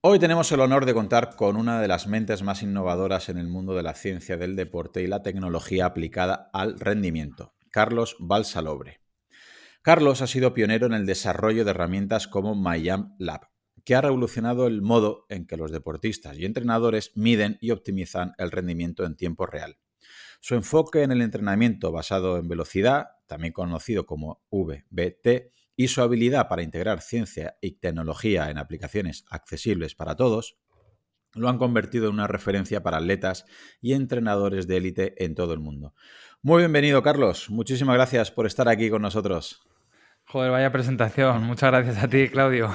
Hoy tenemos el honor de contar con una de las mentes más innovadoras en el mundo de la ciencia del deporte y la tecnología aplicada al rendimiento, Carlos Balsalobre. Carlos ha sido pionero en el desarrollo de herramientas como MyJump Lab, que ha revolucionado el modo en que los deportistas y entrenadores miden y optimizan el rendimiento en tiempo real. Su enfoque en el entrenamiento basado en velocidad, también conocido como VBT, y su habilidad para integrar ciencia y tecnología en aplicaciones accesibles para todos, lo han convertido en una referencia para atletas y entrenadores de élite en todo el mundo. Muy bienvenido, Carlos. Muchísimas gracias por estar aquí con nosotros. Joder, vaya presentación. Muchas gracias a ti, Claudio.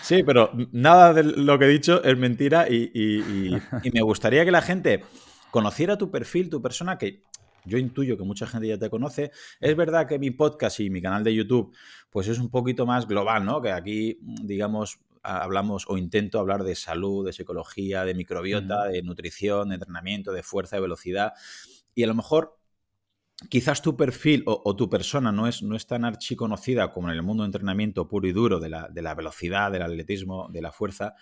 Sí, pero nada de lo que he dicho es mentira y me gustaría que la gente conociera tu perfil, tu persona, que yo intuyo que mucha gente ya te conoce. Es verdad que mi podcast y mi canal de YouTube pues es un poquito más global, ¿no? Que aquí, digamos, hablamos o intento hablar de salud, de psicología, de microbiota, Ujú. de nutrición, de entrenamiento, de fuerza, de velocidad. Y a lo mejor quizás tu perfil o tu persona no es tan archiconocida como en el mundo de entrenamiento puro y duro de la velocidad, del atletismo, de la fuerza,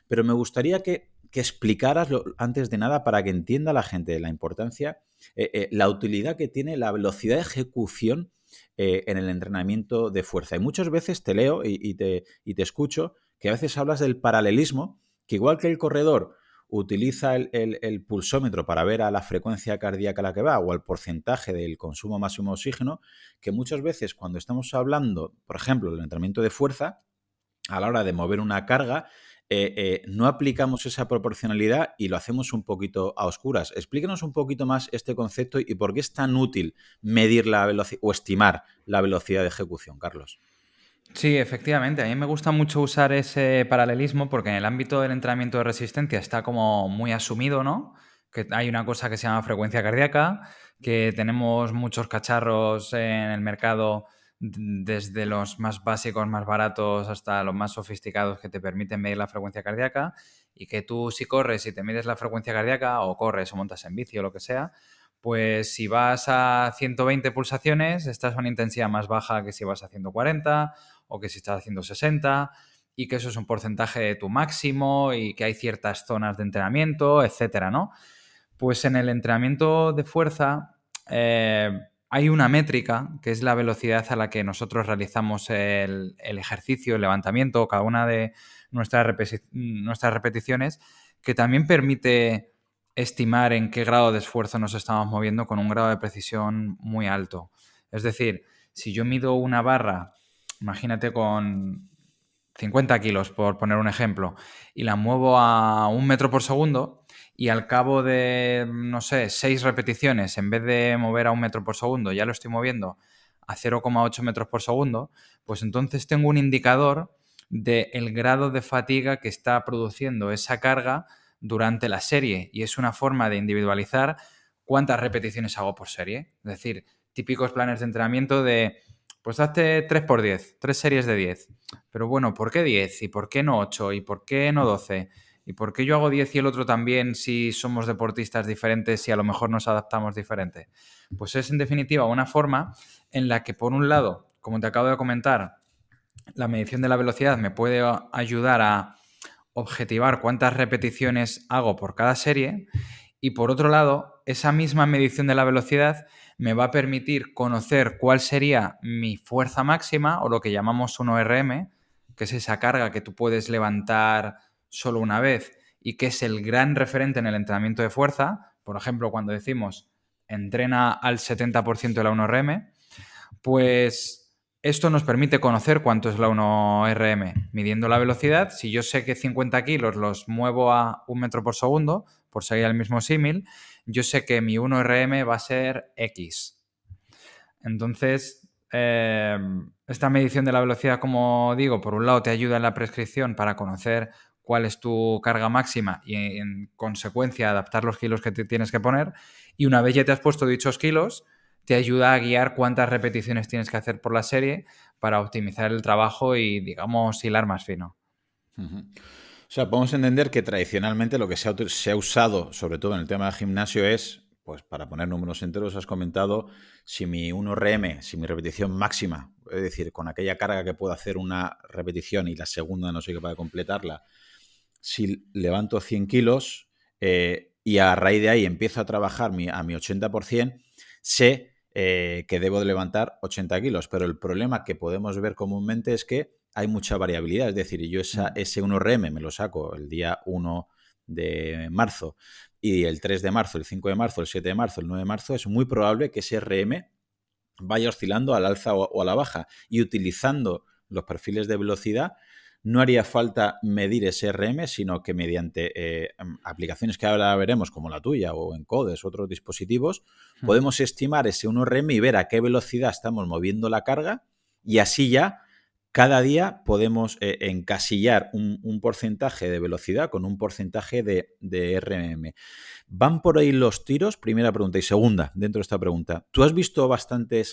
pero me gustaría que explicaras antes de nada para que entienda la gente la importancia, la utilidad que tiene la velocidad de ejecución en el entrenamiento de fuerza. Y muchas veces te leo y te escucho que a veces hablas del paralelismo, que igual que el corredor utiliza el pulsómetro para ver a la frecuencia cardíaca a la que va o al porcentaje del consumo máximo de oxígeno, que muchas veces cuando estamos hablando, por ejemplo, del entrenamiento de fuerza, a la hora de mover una carga, no aplicamos esa proporcionalidad y lo hacemos un poquito a oscuras. Explíquenos un poquito más este concepto y por qué es tan útil medir la velocidad o estimar la velocidad de ejecución, Carlos. Sí, efectivamente. A mí me gusta mucho usar ese paralelismo porque en el ámbito del entrenamiento de resistencia está como muy asumido, ¿no? Que hay una cosa que se llama frecuencia cardíaca, que tenemos muchos cacharros en el mercado, desde los más básicos, más baratos, hasta los más sofisticados que te permiten medir la frecuencia cardíaca, y que tú, si corres y te mides la frecuencia cardíaca, o corres o montas en bici o lo que sea, pues si vas a 120 pulsaciones, estás a una intensidad más baja que si vas a 140, o que si estás haciendo 60, y que eso es un porcentaje de tu máximo y que hay ciertas zonas de entrenamiento, etcétera, ¿no? Pues en el entrenamiento de fuerza hay una métrica que es la velocidad a la que nosotros realizamos el ejercicio, el levantamiento, cada una de nuestras repeticiones, que también permite estimar en qué grado de esfuerzo nos estamos moviendo con un grado de precisión muy alto. Es decir, si yo mido una barra, imagínate con 50 kilos, por poner un ejemplo, y la muevo a 1 metro por segundo, y al cabo de, no sé, 6 repeticiones, en vez de mover a 1 metro por segundo, ya lo estoy moviendo a 0,8 metros por segundo, pues entonces tengo un indicador del grado de fatiga que está produciendo esa carga durante la serie, y es una forma de individualizar cuántas repeticiones hago por serie. Es decir, típicos planes de entrenamiento de, pues hazte 3 por 10, 3 series de 10. Pero bueno, ¿por qué 10? ¿Y por qué no 8? ¿Y por qué no 12? ¿Y por qué yo hago 10 y el otro también si somos deportistas diferentes y a lo mejor nos adaptamos diferente? Pues es en definitiva una forma en la que, por un lado, como te acabo de comentar, la medición de la velocidad me puede ayudar a objetivar cuántas repeticiones hago por cada serie, y por otro lado, esa misma medición de la velocidad me va a permitir conocer cuál sería mi fuerza máxima, o lo que llamamos 1RM, que es esa carga que tú puedes levantar solo una vez y que es el gran referente en el entrenamiento de fuerza. Por ejemplo, cuando decimos entrena al 70% de la 1RM, pues esto nos permite conocer cuánto es la 1RM midiendo la velocidad. Si yo sé que 50 kilos los muevo a 1 metro por segundo, por seguir el mismo símil, yo sé que mi 1RM va a ser X. Entonces, esta medición de la velocidad, como digo, por un lado te ayuda en la prescripción para conocer cuál es tu carga máxima y, en consecuencia, adaptar los kilos que te tienes que poner. Y una vez ya te has puesto dichos kilos, te ayuda a guiar cuántas repeticiones tienes que hacer por la serie para optimizar el trabajo y, digamos, hilar más fino. Ujú. O sea, podemos entender que tradicionalmente lo que se ha usado, sobre todo en el tema del gimnasio, es, pues para poner números enteros, has comentado si mi 1RM, si mi repetición máxima, es decir, con aquella carga que puedo hacer una repetición y la segunda no soy capaz de completarla, si levanto 100 kilos y a raíz de ahí empiezo a trabajar a mi 80%, sé que debo de levantar 80 kilos. Pero el problema que podemos ver comúnmente es que hay mucha variabilidad. Es decir, yo ese 1RM me lo saco el día 1 de marzo y el 3 de marzo, el 5 de marzo, el 7 de marzo, el 9 de marzo, es muy probable que ese RM vaya oscilando al alza o a la baja. Y utilizando los perfiles de velocidad, no haría falta medir ese RM, sino que mediante aplicaciones que ahora veremos, como la tuya o Encodes o otros dispositivos, podemos estimar ese 1RM y ver a qué velocidad estamos moviendo la carga, y así ya cada día podemos encasillar un porcentaje de velocidad con un porcentaje de RM. ¿Van por ahí los tiros? Primera pregunta. Y segunda, dentro de esta pregunta, ¿tú has visto bastante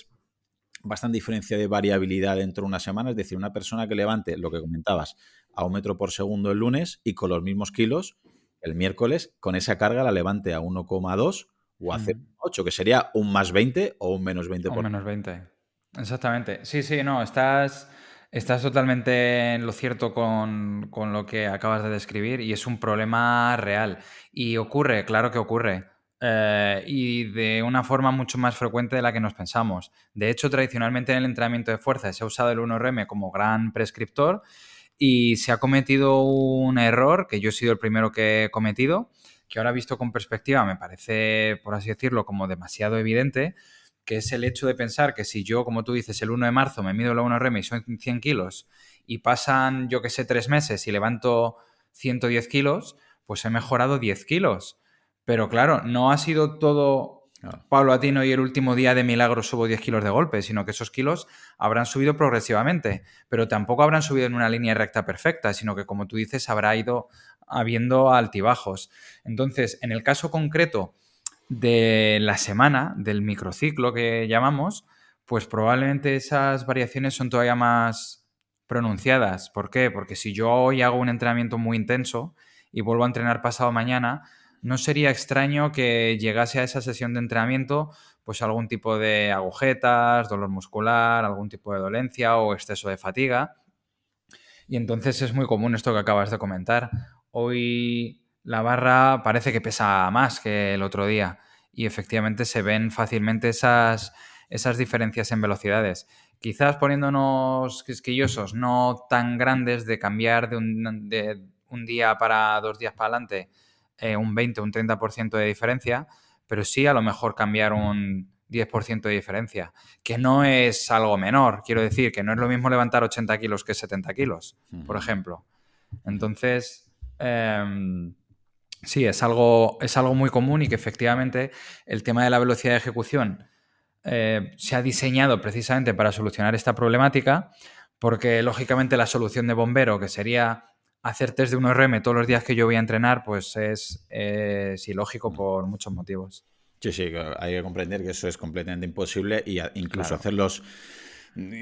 diferencia de variabilidad dentro de una semana? Es decir, una persona que levante, lo que comentabas, a 1 metro por segundo el lunes y con los mismos kilos el miércoles, con esa carga la levante a 1,2 o a 0,8, que sería un más 20 o un menos 20 O por... menos 20. Exactamente. Sí, sí, no, estás totalmente en lo cierto con lo que acabas de describir y es un problema real. Y ocurre, claro que ocurre. Y de una forma mucho más frecuente de la que nos pensamos. De hecho, tradicionalmente en el entrenamiento de fuerza se ha usado el 1RM como gran prescriptor y se ha cometido un error que yo he sido el primero que he cometido, que ahora visto con perspectiva me parece, por así decirlo, como demasiado evidente, que es el hecho de pensar que si yo, como tú dices, el 1 de marzo me mido la 1RM y son 100 kilos y pasan, yo que sé, 3 meses y levanto 110 kilos, pues he mejorado 10 kilos. Pero claro, no ha sido todo paulatino y el último día de milagro subo 10 kilos de golpe, sino que esos kilos habrán subido progresivamente, pero tampoco habrán subido en una línea recta perfecta, sino que, como tú dices, habrá ido habiendo altibajos. Entonces, en el caso concreto de la semana, del microciclo que llamamos, pues probablemente esas variaciones son todavía más pronunciadas. ¿Por qué? Porque si yo hoy hago un entrenamiento muy intenso y vuelvo a entrenar pasado mañana, no sería extraño que llegase a esa sesión de entrenamiento pues algún tipo de agujetas, dolor muscular, algún tipo de dolencia o exceso de fatiga. Y entonces es muy común esto que acabas de comentar. Hoy la barra parece que pesa más que el otro día y efectivamente se ven fácilmente esas diferencias en velocidades. Quizás poniéndonos quisquillosos, no tan grandes de cambiar de un día para 2 días para adelante un 20 o un 30% de diferencia, pero sí a lo mejor cambiar un 10% de diferencia, que no es algo menor. Quiero decir, que no es lo mismo levantar 80 kilos que 70 kilos, por ejemplo. Entonces, sí, es algo muy común y que efectivamente el tema de la velocidad de ejecución se ha diseñado precisamente para solucionar esta problemática, porque lógicamente la solución de bombero, que sería hacer test de 1RM todos los días que yo voy a entrenar, pues es ilógico por muchos motivos. Sí, sí, hay que comprender que eso es completamente imposible y incluso Claro. hacerlos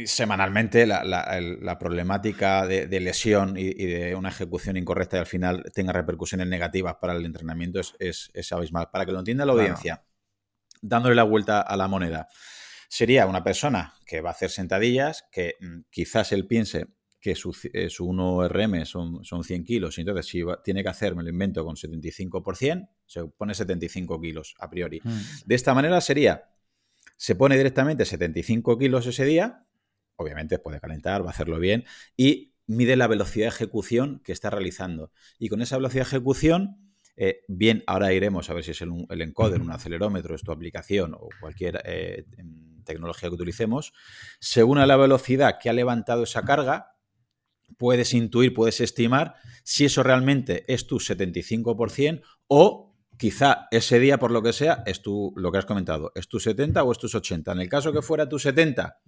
semanalmente, la problemática de lesión y de una ejecución incorrecta y al final tenga repercusiones negativas para el entrenamiento es abismal. Para que lo entienda la Claro. audiencia, dándole la vuelta a la moneda, sería una persona que va a hacer sentadillas, que quizás él piense que su 1RM son 100 kilos, y entonces si tiene que hacer, me lo invento, con 75%, se pone 75 kilos a priori. De esta manera se pone directamente 75 kilos ese día, obviamente puede calentar, va a hacerlo bien, y mide la velocidad de ejecución que está realizando. Y con esa velocidad de ejecución, bien, ahora iremos a ver si es el encoder, un acelerómetro, es tu aplicación o cualquier tecnología que utilicemos, según a la velocidad que ha levantado esa carga, puedes intuir, puedes estimar si eso realmente es tu 75% o quizá ese día, por lo que sea, es lo que has comentado, es tu 70 o es tus 80. En el caso que fuera tu 70,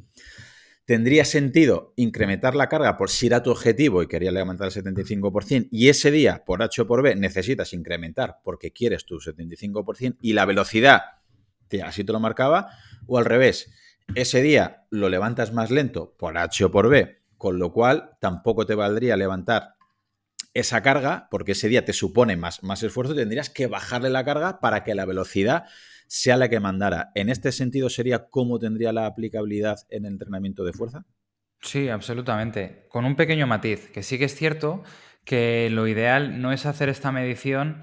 tendría sentido incrementar la carga por si era tu objetivo y querías levantar el 75% y ese día, por H o por B, necesitas incrementar porque quieres tu 75% y la velocidad, así te lo marcaba, o al revés, ese día lo levantas más lento por H o por B, con lo cual tampoco te valdría levantar esa carga porque ese día te supone más esfuerzo, tendrías que bajarle la carga para que la velocidad sea la que mandara. ¿En este sentido sería cómo tendría la aplicabilidad en el entrenamiento de fuerza? Sí, absolutamente. Con un pequeño matiz, que sí que es cierto que lo ideal no es hacer esta medición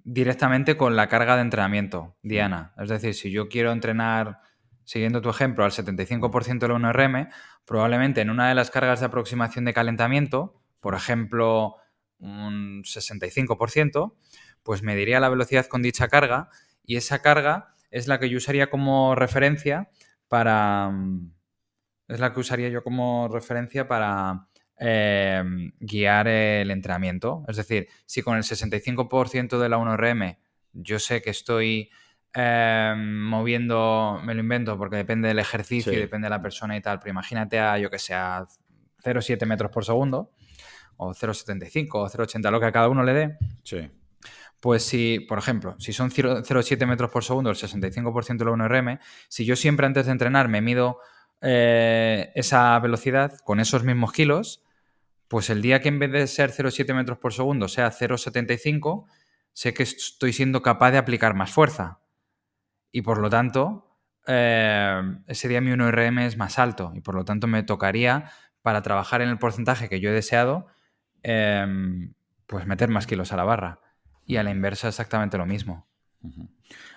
directamente con la carga de entrenamiento diana. Es decir, si yo quiero entrenar, siguiendo tu ejemplo, al 75% de la 1RM, probablemente en una de las cargas de aproximación de calentamiento, por ejemplo, un 65%, pues mediría la velocidad con dicha carga y esa carga es la que yo usaría como referencia para... Es la que usaría yo como referencia para guiar el entrenamiento. Es decir, si con el 65% de la 1RM yo sé que estoy moviendo, me lo invento porque depende del ejercicio y Sí, depende de la persona y tal, pero imagínate a, yo que sé, a 0,7 metros por segundo o 0,75 o 0,80, lo que a cada uno le dé, sí. pues si, por ejemplo, si son 0,7 metros por segundo, el 65% de la 1RM, si yo siempre antes de entrenar me mido esa velocidad con esos mismos kilos, pues el día que en vez de ser 0,7 metros por segundo sea 0,75, sé que estoy siendo capaz de aplicar más fuerza. Y por lo tanto, ese día mi 1RM es más alto y por lo tanto me tocaría, para trabajar en el porcentaje que yo he deseado, pues meter más kilos a la barra. Y a la inversa exactamente lo mismo. Ujú.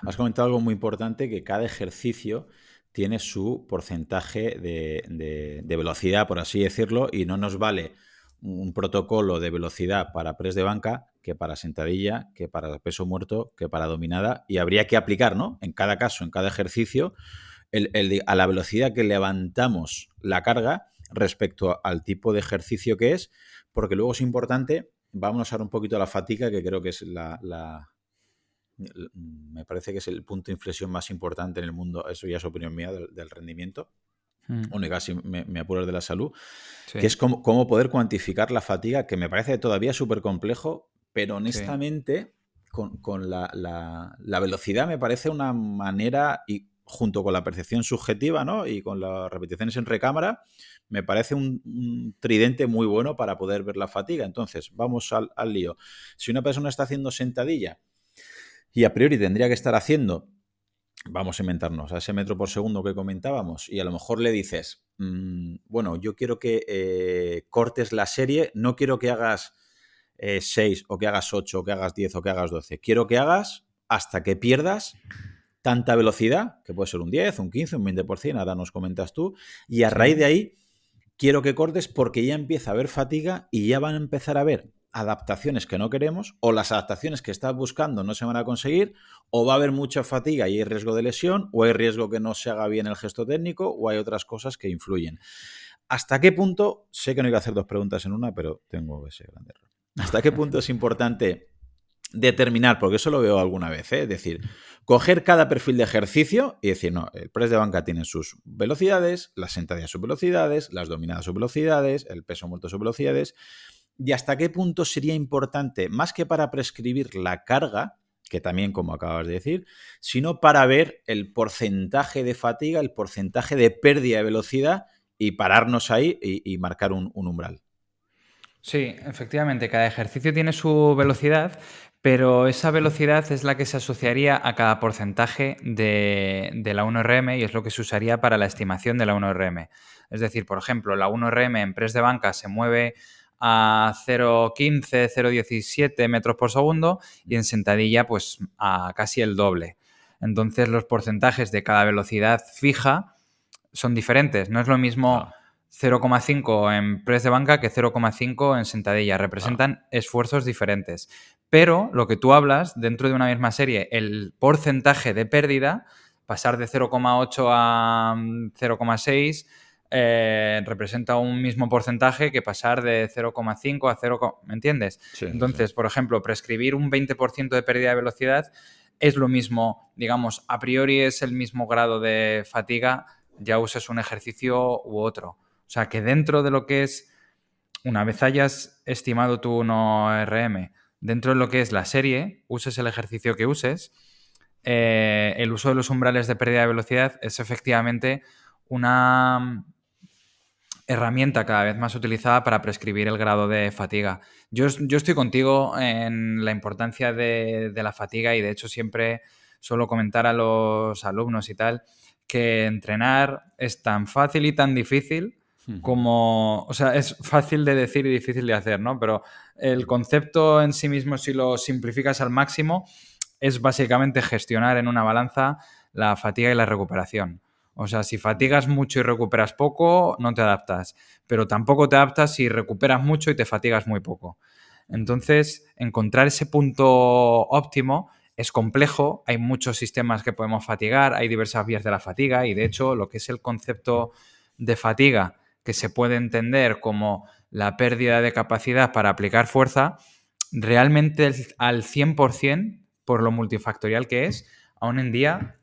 Has comentado algo muy importante, que cada ejercicio tiene su porcentaje de velocidad, por así decirlo, y no nos vale un protocolo de velocidad para press de banca que para sentadilla, que para peso muerto, que para dominada, y habría que aplicar, ¿no? En cada caso, en cada ejercicio, a la velocidad que levantamos la carga respecto al tipo de ejercicio que es, porque luego es importante, vamos a hablar un poquito de la fatiga, que creo que es me parece que es el punto de inflexión más importante en el mundo, eso ya es opinión mía, del rendimiento, Mm, bueno, y casi me apuro de la salud, que sí, es cómo poder cuantificar la fatiga, que me parece todavía súper complejo, pero sí. honestamente con la velocidad me parece una manera, y junto con la percepción subjetiva, ¿no? Y con las repeticiones en recámara, me parece un tridente muy bueno para poder ver la fatiga. Entonces, vamos al lío. Si una persona está haciendo sentadilla y a priori tendría que estar haciendo, vamos a inventarnos, a ese metro por segundo que comentábamos, y a lo mejor le dices, bueno, yo quiero que cortes la serie, no quiero que hagas 6 o que hagas 8 o que hagas 10 o que hagas 12, quiero que hagas hasta que pierdas tanta velocidad, que puede ser un 10, un 15, un 20%, ahora nos comentas tú, y a raíz Sí. de ahí quiero que cortes porque ya empieza a haber fatiga y ya van a empezar a haber adaptaciones que no queremos, o las adaptaciones que estás buscando no se van a conseguir, o va a haber mucha fatiga y hay riesgo de lesión, o hay riesgo que no se haga bien el gesto técnico, o hay otras cosas que influyen. ¿Hasta qué punto? Sé que no hay que hacer dos preguntas en una, pero tengo ese grande error. ¿Hasta qué punto es importante determinar, porque eso lo veo alguna vez, es decir, coger cada perfil de ejercicio y decir, no, el press de banca tiene sus velocidades, las sentadillas sus velocidades, las dominadas sus velocidades, el peso muerto sus velocidades, y hasta qué punto sería importante, más que para prescribir la carga, que también, como acabas de decir, sino para ver el porcentaje de fatiga, el porcentaje de pérdida de velocidad y pararnos ahí y marcar un umbral. Sí, efectivamente, cada ejercicio tiene su velocidad, pero esa velocidad es la que se asociaría a cada porcentaje de la 1RM y es lo que se usaría para la estimación de la 1RM. Es decir, por ejemplo, la 1RM en press de banca se mueve a 0,15, 0,17 metros por segundo y en sentadilla pues a casi el doble. Entonces los porcentajes de cada velocidad fija son diferentes. No es lo mismo Claro, 0,5 en press de banca que 0,5 en sentadilla. claro. Representan esfuerzos diferentes. Pero lo que tú hablas, dentro de una misma serie, el porcentaje de pérdida, pasar de 0,8 a 0,6, representa un mismo porcentaje que pasar de 0,5 a 0, ¿me entiendes? Sí, sí, sí. Entonces, por ejemplo, prescribir un 20% de pérdida de velocidad es lo mismo, digamos, a priori es el mismo grado de fatiga, ya uses un ejercicio u otro. O sea, que dentro de lo que es, una vez hayas estimado tu 1RM, dentro de lo que es la serie, uses el ejercicio que uses, el uso de los umbrales de pérdida de velocidad es efectivamente una herramienta cada vez más utilizada para prescribir el grado de fatiga. Yo estoy contigo en la importancia de la fatiga y de hecho siempre suelo comentar a los alumnos y tal que entrenar es tan fácil y tan difícil Ujú. como, o sea, es fácil de decir y difícil de hacer, ¿no? Pero el concepto en sí mismo, si lo simplificas al máximo, es básicamente gestionar en una balanza la fatiga y la recuperación. O sea, si fatigas mucho y recuperas poco, no te adaptas, pero tampoco te adaptas si recuperas mucho y te fatigas muy poco. Entonces, encontrar ese punto óptimo es complejo, hay muchos sistemas que podemos fatigar, hay diversas vías de la fatiga y de hecho lo que es el concepto de fatiga que se puede entender como la pérdida de capacidad para aplicar fuerza, realmente al 100%, por lo multifactorial que es, aún en día,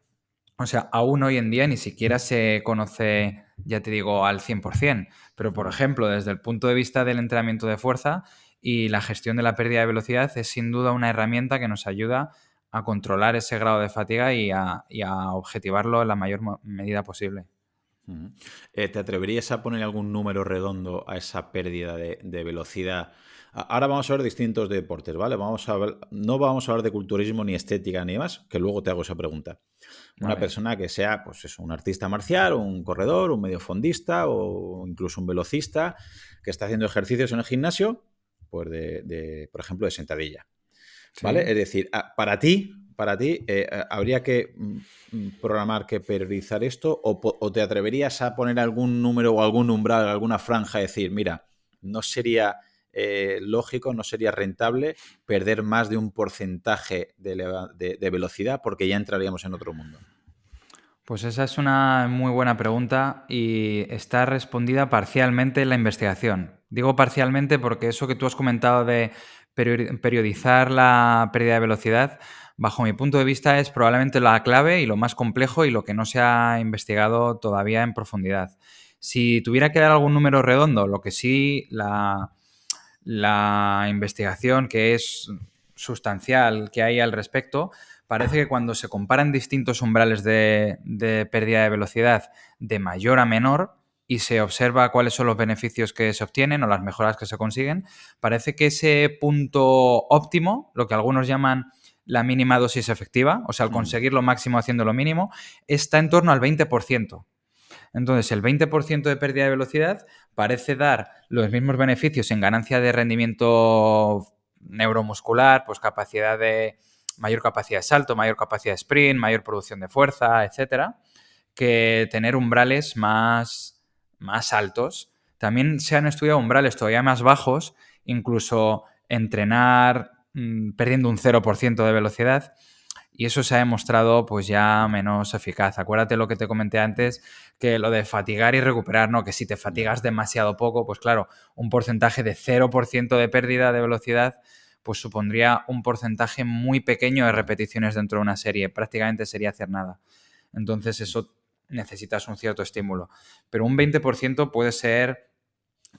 o sea, aún hoy en día ni siquiera se conoce, ya te digo, al 100%. Pero, por ejemplo, desde el punto de vista del entrenamiento de fuerza y la gestión de la pérdida de velocidad, es sin duda una herramienta que nos ayuda a controlar ese grado de fatiga y a objetivarlo en la mayor medida posible. Ujú. ¿Te atreverías a poner algún número redondo a esa pérdida de velocidad? Ahora vamos a ver distintos deportes, ¿vale? No vamos a hablar de culturismo ni estética ni demás, que luego te hago esa pregunta. Una Vale. persona que sea, pues eso, un artista marcial, un corredor, un mediofondista o incluso un velocista que está haciendo ejercicios en el gimnasio, pues por ejemplo, de sentadilla. ¿Vale? Sí. Es decir, para ti habría que programar, que priorizar esto, o te atreverías a poner algún número o algún umbral, alguna franja, decir, mira, no sería lógico, no sería rentable perder más de un porcentaje de velocidad porque ya entraríamos en otro mundo. Pues esa es una muy buena pregunta y está respondida parcialmente en la investigación. Digo parcialmente porque eso que tú has comentado de periodizar la pérdida de velocidad, bajo mi punto de vista, es probablemente la clave y lo más complejo y lo que no se ha investigado todavía en profundidad. Si tuviera que dar algún número redondo, lo que sí la investigación que es sustancial que hay al respecto, parece que cuando se comparan distintos umbrales de pérdida de velocidad de mayor a menor y se observa cuáles son los beneficios que se obtienen o las mejoras que se consiguen, parece que ese punto óptimo, lo que algunos llaman la mínima dosis efectiva, o sea, el Hmm. conseguir lo máximo haciendo lo mínimo, está en torno al 20%. Entonces, el 20% de pérdida de velocidad parece dar los mismos beneficios en ganancia de rendimiento neuromuscular, pues mayor capacidad de salto, mayor capacidad de sprint, mayor producción de fuerza, etcétera, que tener umbrales más altos. También se han estudiado umbrales todavía más bajos, incluso entrenar perdiendo un 0% de velocidad, y eso se ha demostrado pues ya menos eficaz. Acuérdate lo que te comenté antes, que lo de fatigar y recuperar, ¿no? Que si te Ya. fatigas demasiado poco, pues claro, un porcentaje de 0% de pérdida de velocidad pues supondría un porcentaje muy pequeño de repeticiones dentro de una serie. Prácticamente sería hacer nada. Entonces eso necesitas un cierto estímulo. Pero un 20% puede ser,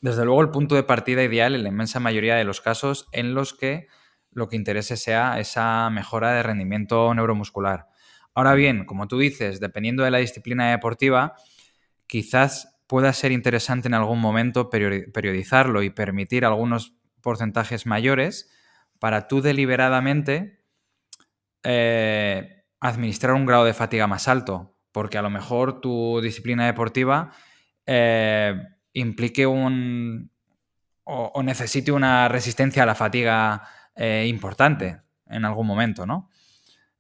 desde luego, el punto de partida ideal en la inmensa mayoría de los casos en los que lo que interese sea esa mejora de rendimiento neuromuscular. Ahora Ya. bien, como tú dices, dependiendo de la disciplina deportiva, quizás pueda ser interesante en algún momento periodizarlo y permitir algunos porcentajes mayores para tú deliberadamente administrar un grado de fatiga más alto, porque a lo mejor tu disciplina deportiva eh, implique o necesite una resistencia a la fatiga importante en algún momento, ¿no?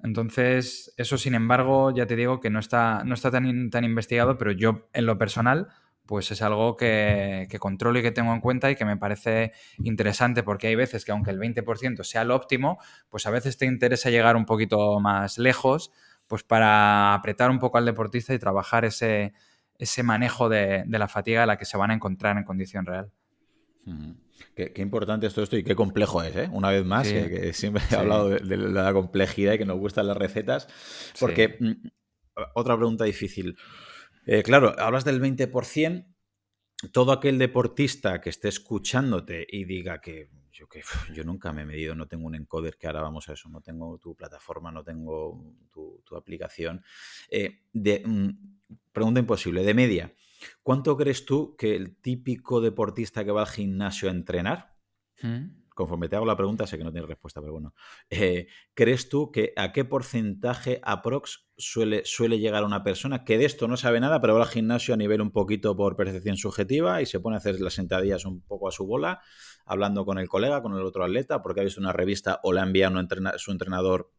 Entonces, eso, sin embargo, ya te digo que no está tan investigado, pero yo, en lo personal, pues es algo que controlo y que tengo en cuenta y que me parece interesante, porque hay veces que aunque el 20% sea lo óptimo, pues a veces te interesa llegar un poquito más lejos, pues para apretar un poco al deportista y trabajar ese manejo de la fatiga a la que se van a encontrar en condición real. Ujú. Qué importante es todo esto y qué complejo es, ¿eh? Una vez más, Sí, que siempre he sí, hablado de la complejidad y que nos gustan las recetas, sí. porque otra pregunta difícil. Claro, hablas del 20%. Todo aquel deportista que esté escuchándote y diga que yo nunca me he medido, no tengo un encoder, que ahora vamos a eso, no tengo tu plataforma, no tengo tu aplicación. Pregunta imposible, de media, ¿cuánto crees tú que el típico deportista que va al gimnasio a entrenar ¿Mm? conforme te hago la pregunta, sé que no tienes respuesta, pero bueno. ¿Crees tú que a qué porcentaje aprox suele llegar una persona que de esto no sabe nada, pero va al gimnasio a nivel un poquito por percepción subjetiva y se pone a hacer las sentadillas un poco a su bola, hablando con el colega, con el otro atleta, porque ha visto una revista o le ha enviado su entrenador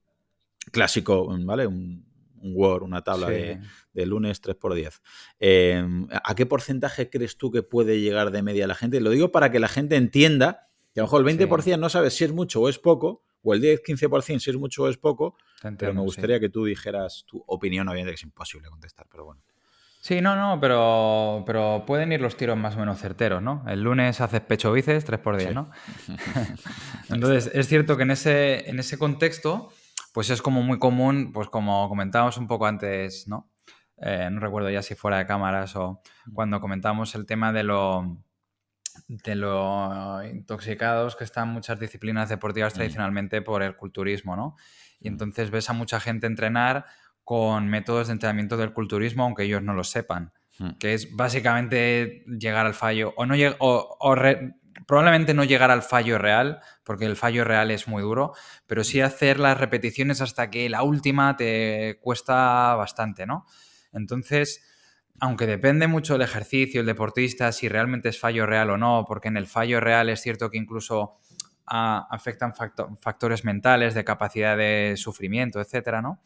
clásico, ¿vale? Un Word, una tabla Sí. de lunes 3x10. ¿A qué porcentaje crees tú que puede llegar de media la gente? Lo digo para que la gente entienda que a lo mejor el 20% no sabes si es mucho o es poco, o el 10-15% si es mucho o es poco, Te pero me entiendo, sí. gustaría que tú dijeras tu opinión, obviamente que es imposible contestar, pero bueno. Sí, no, pero pueden ir los tiros más o menos certeros, ¿no? El lunes haces pecho bíceps, 3x10, Sí. ¿no? Ahí está. Entonces, es cierto que en ese contexto, pues es como muy común, pues como comentábamos un poco antes, ¿no? No recuerdo ya si fuera de cámaras o cuando comentamos el tema de lo intoxicados que están muchas disciplinas deportivas tradicionalmente por el culturismo, ¿no? Y entonces ves a mucha gente entrenar con métodos de entrenamiento del culturismo, aunque ellos no lo sepan, que es básicamente llegar al fallo, probablemente no llegar al fallo real, porque el fallo real es muy duro, pero sí hacer las repeticiones hasta que la última te cuesta bastante, ¿no? Entonces, aunque depende mucho del ejercicio, el deportista, si realmente es fallo real o no, porque en el fallo real es cierto que incluso afectan factores mentales, de capacidad de sufrimiento, etcétera, ¿no?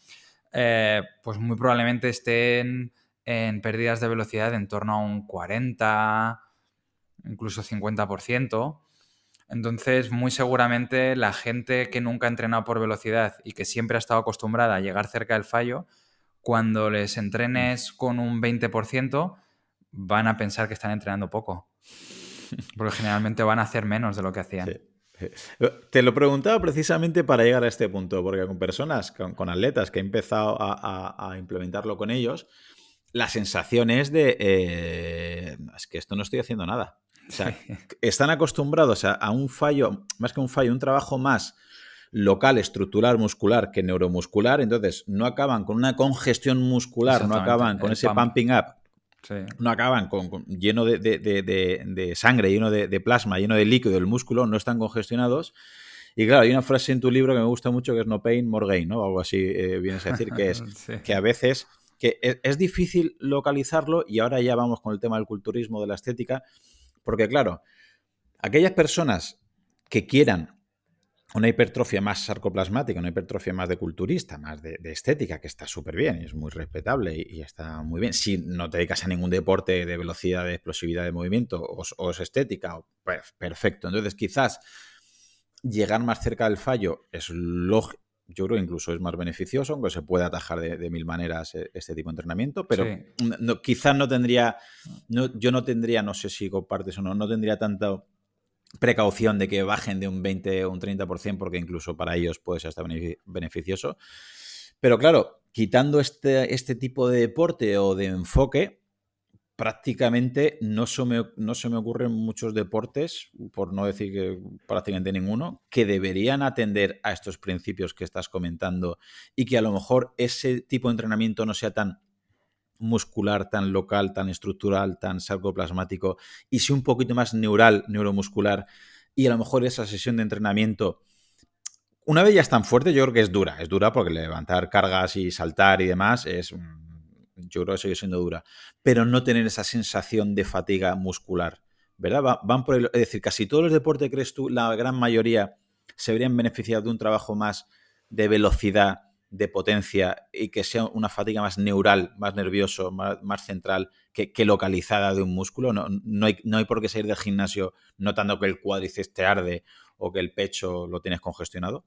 Pues muy probablemente estén en pérdidas de velocidad en torno a un 40, incluso 50%. Entonces, muy seguramente la gente que nunca ha entrenado por velocidad y que siempre ha estado acostumbrada a llegar cerca del fallo, cuando les entrenes con un 20%, van a pensar que están entrenando poco. Porque generalmente van a hacer menos de lo que hacían. Sí. Te lo preguntaba precisamente para llegar a este punto, porque con personas, con atletas que he empezado a implementarlo con ellos, la sensación es de, es que esto no estoy haciendo nada. O sea, Sí. están acostumbrados a un fallo, más que un fallo, un trabajo más local, estructural, muscular que neuromuscular, entonces no acaban con una congestión muscular, no Exactamente. acaban con El ese pump. pumping up, Sí. no acaban lleno de sangre, lleno de plasma, lleno de líquido del músculo, no están congestionados. Y claro, hay una frase en tu libro que me gusta mucho que es no pain, more gain, ¿no? Algo así vienes a decir, que es Sí. que a veces que es difícil localizarlo y ahora ya vamos con el tema del culturismo, de la estética, porque claro, aquellas personas que quieran una hipertrofia más sarcoplasmática, una hipertrofia más de culturista, más de estética, que está súper bien y es muy respetable y está muy bien. Si no te dedicas a ningún deporte de velocidad, de explosividad de movimiento o es estética, pues perfecto. Entonces, quizás llegar más cerca del fallo es lógico. Yo creo que incluso es más beneficioso, aunque se puede atajar de mil maneras este tipo de entrenamiento, pero Sí. quizás no tendría, yo no tendría, no sé si compartes o no, no tendría tanta precaución de que bajen de un 20 o un 30%, porque incluso para ellos puede ser hasta beneficioso. Pero claro, quitando este tipo de deporte o de enfoque, prácticamente no se me ocurren muchos deportes, por no decir que prácticamente ninguno, que deberían atender a estos principios que estás comentando y que a lo mejor ese tipo de entrenamiento no sea tan muscular, tan local, tan estructural, tan sarcoplasmático y sí un poquito más neural, neuromuscular, y a lo mejor esa sesión de entrenamiento, una vez ya es tan fuerte, yo creo que es dura porque levantar cargas y saltar y demás yo creo que sigue siendo dura, pero no tener esa sensación de fatiga muscular, ¿verdad? Van por es decir, casi todos los deportes, crees tú, la gran mayoría se verían beneficiados de un trabajo más de velocidad, de potencia y que sea una fatiga más neural, más nervioso, más central que localizada de un músculo. No hay por qué salir del gimnasio notando que el cuádriceps te arde o que el pecho lo tienes congestionado.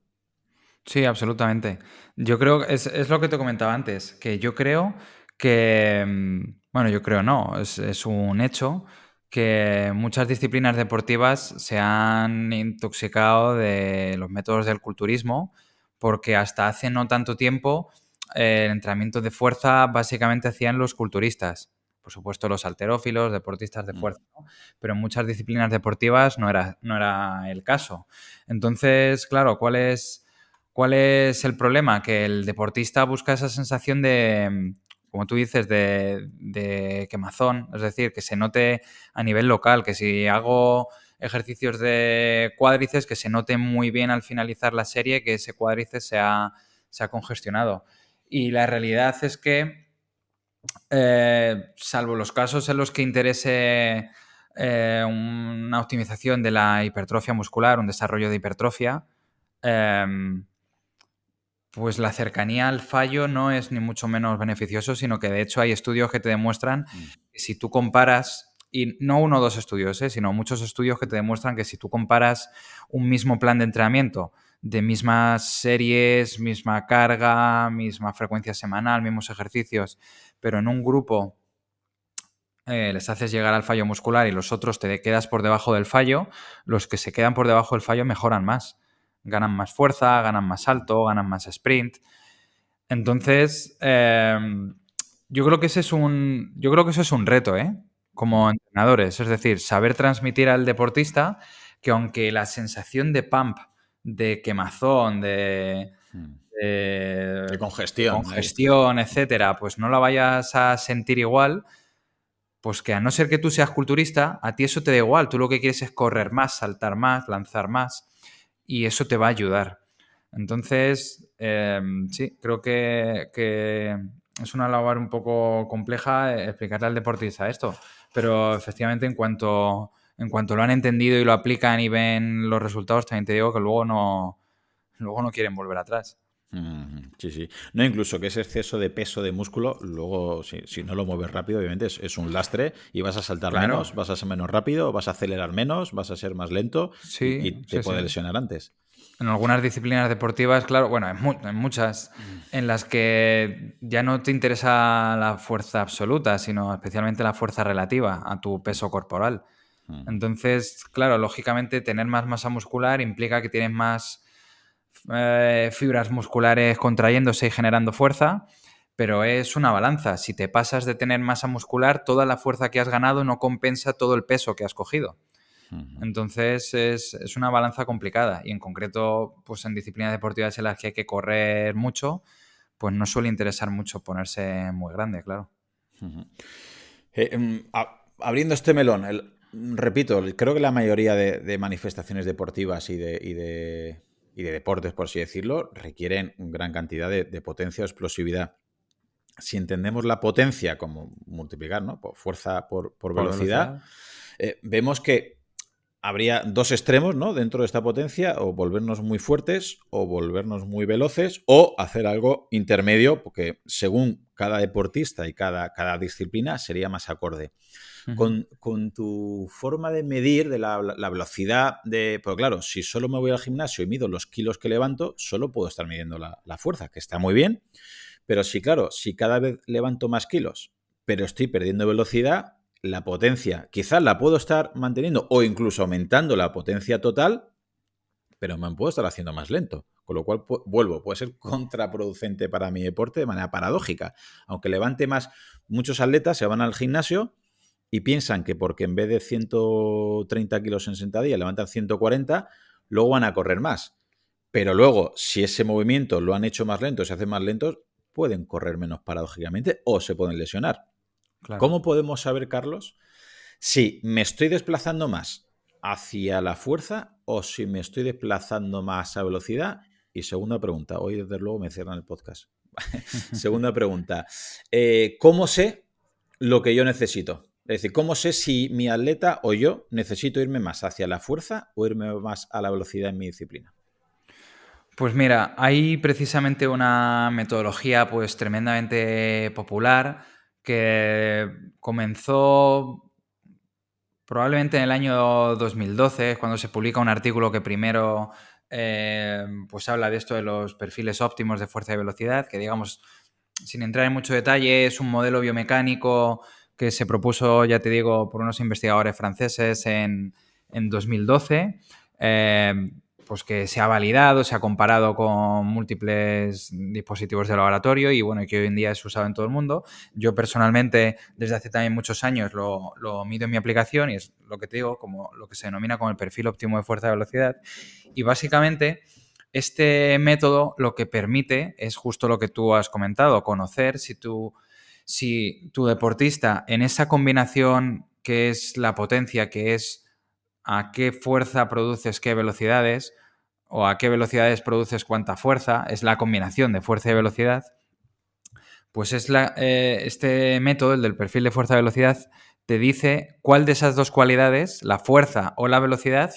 Sí, absolutamente. Yo creo que es lo que te comentaba antes, que yo creo que, bueno, yo creo no, es un hecho que muchas disciplinas deportivas se han intoxicado de los métodos del culturismo porque hasta hace no tanto tiempo el entrenamiento de fuerza básicamente hacían los culturistas. Por supuesto, los halterófilos, deportistas de fuerza, ¿no? Pero en muchas disciplinas deportivas no era el caso. Entonces, claro, ¿cuál es el problema? Que el deportista busca esa sensación de, como tú dices, de quemazón, es decir, que se note a nivel local, que si hago ejercicios de cuádriceps que se note muy bien al finalizar la serie que ese cuádriceps se ha congestionado. Y la realidad es que, salvo los casos en los que interese una optimización de la hipertrofia muscular, un desarrollo de hipertrofia, pues la cercanía al fallo no es ni mucho menos beneficioso, sino que de hecho hay estudios que te demuestran que si tú comparas, y no uno o dos estudios, sino muchos estudios que te demuestran que si tú comparas un mismo plan de entrenamiento de mismas series, misma carga, misma frecuencia semanal, mismos ejercicios, pero en un grupo les haces llegar al fallo muscular y los otros te quedas por debajo del fallo, los que se quedan por debajo del fallo mejoran más. Ganan más fuerza, ganan más salto, ganan más sprint. Entonces, yo creo que ese es un reto, como entrenadores. Es decir, saber transmitir al deportista que aunque la sensación de pump, de quemazón, de De congestión. congestión, etcétera, pues no la vayas a sentir igual, pues que a no ser que tú seas culturista, a ti eso te da igual. Tú lo que quieres es correr más, saltar más, lanzar más y eso te va a ayudar. Entonces, sí, creo que es una labor un poco compleja explicarle al deportista esto, pero efectivamente en cuanto lo han entendido y lo aplican y ven los resultados, también te digo que luego no quieren volver atrás. Sí, sí. No, incluso que ese exceso de peso de músculo, luego, si no lo mueves rápido, obviamente es un lastre y vas a saltar Claro. menos, vas a ser menos rápido, vas a acelerar menos, vas a ser más lento y Sí, te sí, puede sí. lesionar antes. En algunas disciplinas deportivas, claro, bueno, en muchas, en las que ya no te interesa la fuerza absoluta, sino especialmente la fuerza relativa a tu peso corporal. Entonces, claro, lógicamente tener más masa muscular implica que tienes más fibras musculares contrayéndose y generando fuerza, pero es una balanza. Si te pasas de tener masa muscular, toda la fuerza que has ganado no compensa todo el peso que has cogido. Entonces es una balanza complicada y en concreto pues en disciplinas deportivas en las que hay que correr mucho, pues no suele interesar mucho ponerse muy grande, claro. Abriendo este melón, repito, creo que la mayoría de manifestaciones deportivas y de deportes, por así decirlo, requieren gran cantidad de potencia o explosividad. Si entendemos la potencia como multiplicar, ¿no? Por fuerza por velocidad, vemos que habría dos extremos, ¿no? Dentro de esta potencia, o volvernos muy fuertes, o volvernos muy veloces, o hacer algo intermedio, porque según cada deportista y cada disciplina sería más acorde. Con tu forma de medir de la velocidad de... Pues claro, si solo me voy al gimnasio y mido los kilos que levanto, solo puedo estar midiendo la fuerza, que está muy bien. Pero sí, claro, si cada vez levanto más kilos, pero estoy perdiendo velocidad, la potencia quizás la puedo estar manteniendo o incluso aumentando la potencia total, pero me puedo estar haciendo más lento. Con lo cual, puede ser contraproducente para mi deporte de manera paradójica. Aunque levante más, muchos atletas se van al gimnasio y piensan que porque en vez de 130 kilos en sentadilla levantan 140, luego van a correr más. Pero luego, si ese movimiento lo han hecho más lento, se hacen más lentos, pueden correr menos paradójicamente o se pueden lesionar. Claro. ¿Cómo podemos saber, Carlos, si me estoy desplazando más hacia la fuerza o si me estoy desplazando más a velocidad? Y segunda pregunta, hoy desde luego me cierran el podcast. Segunda pregunta, ¿cómo sé lo que yo necesito? Es decir, ¿cómo sé si mi atleta o yo necesito irme más hacia la fuerza o irme más a la velocidad en mi disciplina? Pues mira, hay precisamente una metodología pues tremendamente popular que comenzó probablemente en el año 2012, cuando se publica un artículo que primero pues habla de esto de los perfiles óptimos de fuerza y velocidad, que digamos, sin entrar en mucho detalle, es un modelo biomecánico que se propuso, ya te digo, por unos investigadores franceses en 2012, pues que se ha validado, se ha comparado con múltiples dispositivos de laboratorio y bueno, que hoy en día es usado en todo el mundo. Yo personalmente, desde hace también muchos años, lo mido en mi aplicación y es lo que te digo, como lo que se denomina como el perfil óptimo de fuerza y velocidad. Y básicamente este método lo que permite es justo lo que tú has comentado, conocer si tu deportista en esa combinación que es la potencia, que es a qué fuerza produces qué velocidades o a qué velocidades produces cuánta fuerza, es la combinación de fuerza y velocidad, pues es este método, el del perfil de fuerza-velocidad, te dice cuál de esas dos cualidades, la fuerza o la velocidad,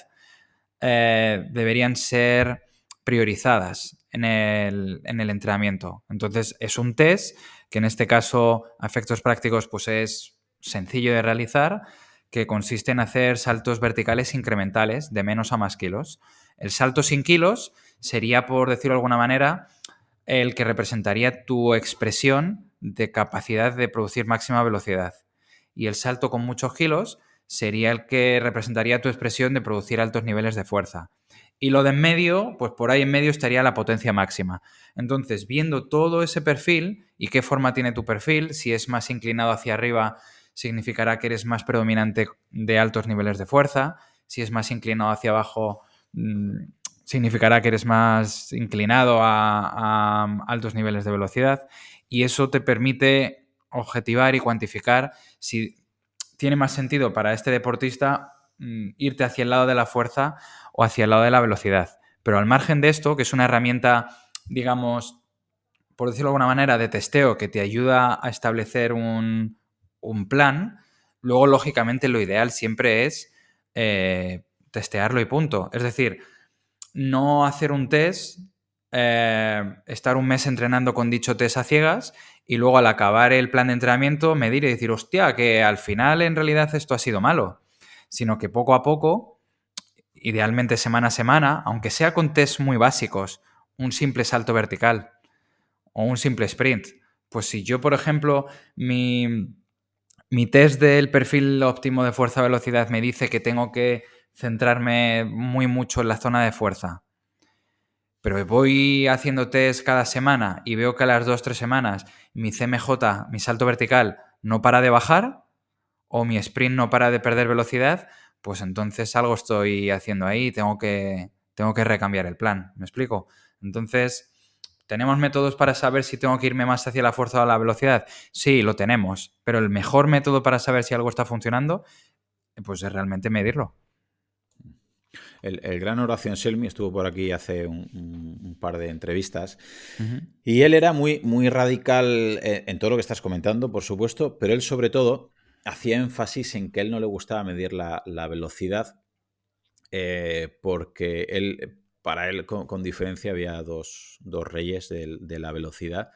deberían ser priorizadas en el entrenamiento. Entonces, es un test que en este caso, a efectos prácticos, pues es sencillo de realizar, que consiste en hacer saltos verticales incrementales de menos a más kilos. El salto sin kilos sería, por decirlo de alguna manera, el que representaría tu expresión de capacidad de producir máxima velocidad. Y el salto con muchos kilos sería el que representaría tu expresión de producir altos niveles de fuerza. Y lo de en medio, pues por ahí en medio estaría la potencia máxima. Entonces, viendo todo ese perfil y qué forma tiene tu perfil, si es más inclinado hacia arriba, significará que eres más predominante de altos niveles de fuerza. Si es más inclinado hacia abajo, significará que eres más inclinado a altos niveles de velocidad. Y eso te permite objetivar y cuantificar si tiene más sentido para este deportista irte hacia el lado de la fuerza o hacia el lado de la velocidad. Pero al margen de esto, que es una herramienta, digamos, por decirlo de alguna manera, de testeo que te ayuda a establecer un plan, luego, lógicamente, lo ideal siempre es testearlo y punto. Es decir, no hacer un test, estar un mes entrenando con dicho test a ciegas y luego al acabar el plan de entrenamiento medir y decir, hostia, que al final en realidad esto ha sido malo. Sino que poco a poco, idealmente semana a semana, aunque sea con test muy básicos, un simple salto vertical o un simple sprint. Pues si yo, por ejemplo, mi test del perfil óptimo de fuerza-velocidad me dice que tengo que centrarme muy mucho en la zona de fuerza, pero voy haciendo test cada semana y veo que a las 2-3 semanas mi CMJ, mi salto vertical, no para de bajar o mi sprint no para de perder velocidad, pues entonces algo estoy haciendo ahí y tengo que recambiar el plan. ¿Me explico? Entonces, ¿tenemos métodos para saber si tengo que irme más hacia la fuerza o a la velocidad? Sí, lo tenemos, pero el mejor método para saber si algo está funcionando, pues es realmente medirlo. El gran Horacio Anselmi estuvo por aquí hace un par de entrevistas y él era muy, muy radical en todo lo que estás comentando, por supuesto, pero él sobre todo hacía énfasis en que a él no le gustaba medir la velocidad porque para él con diferencia había dos reyes de la velocidad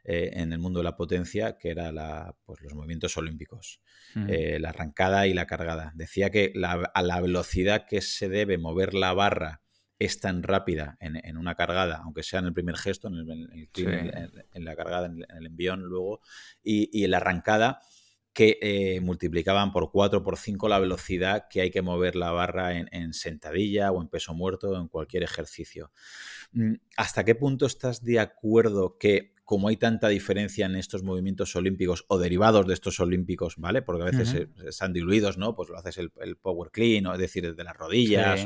en el mundo de la potencia, que era pues los movimientos olímpicos, la arrancada y la cargada. Decía que a la velocidad que se debe mover la barra es tan rápida en una cargada, aunque sea en el primer gesto, en el clean, en la cargada, en el envión luego, y en la arrancada, que multiplicaban por 4 por 5 la velocidad que hay que mover la barra en sentadilla o en peso muerto o en cualquier ejercicio. ¿Hasta qué punto estás de acuerdo que, como hay tanta diferencia en estos movimientos olímpicos o derivados de estos olímpicos, ¿vale? Porque a veces están diluidos, ¿no? Pues lo haces el power clean, o es decir, desde las rodillas,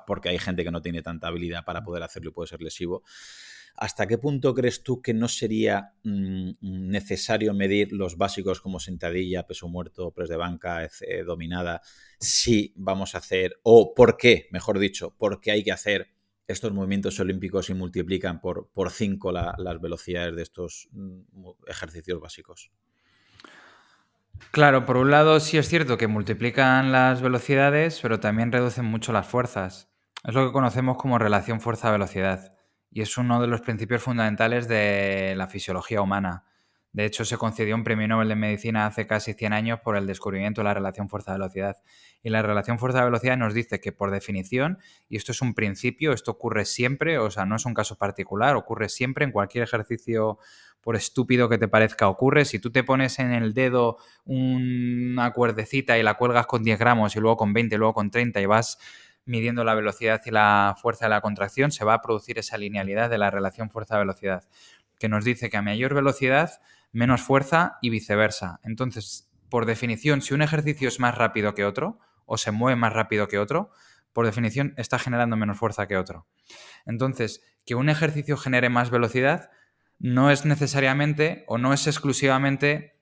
porque hay gente que no tiene tanta habilidad para poder hacerlo y puede ser lesivo. ¿Hasta qué punto crees tú que no sería necesario medir los básicos como sentadilla, peso muerto, press de banca, dominada, si vamos a hacer, o por qué, mejor dicho, por qué hay que hacer estos movimientos olímpicos y multiplican por 5 las velocidades de estos ejercicios básicos? Claro, por un lado sí es cierto que multiplican las velocidades, pero también reducen mucho las fuerzas. Es lo que conocemos como relación fuerza-velocidad y es uno de los principios fundamentales de la fisiología humana. De hecho, se concedió un premio Nobel de Medicina hace casi 100 años por el descubrimiento de la relación fuerza-velocidad. Y la relación fuerza-velocidad nos dice que, por definición, y esto es un principio, esto ocurre siempre, o sea, no es un caso particular, ocurre siempre en cualquier ejercicio, por estúpido que te parezca, ocurre. Si tú te pones en el dedo una cuerdecita y la cuelgas con 10 gramos y luego con 20 y luego con 30 y vas midiendo la velocidad y la fuerza de la contracción, se va a producir esa linealidad de la relación fuerza-velocidad, que nos dice que a mayor velocidad, menos fuerza y viceversa. Entonces, por definición, si un ejercicio es más rápido que otro o se mueve más rápido que otro, por definición está generando menos fuerza que otro. Entonces, que un ejercicio genere más velocidad no es necesariamente o no es exclusivamente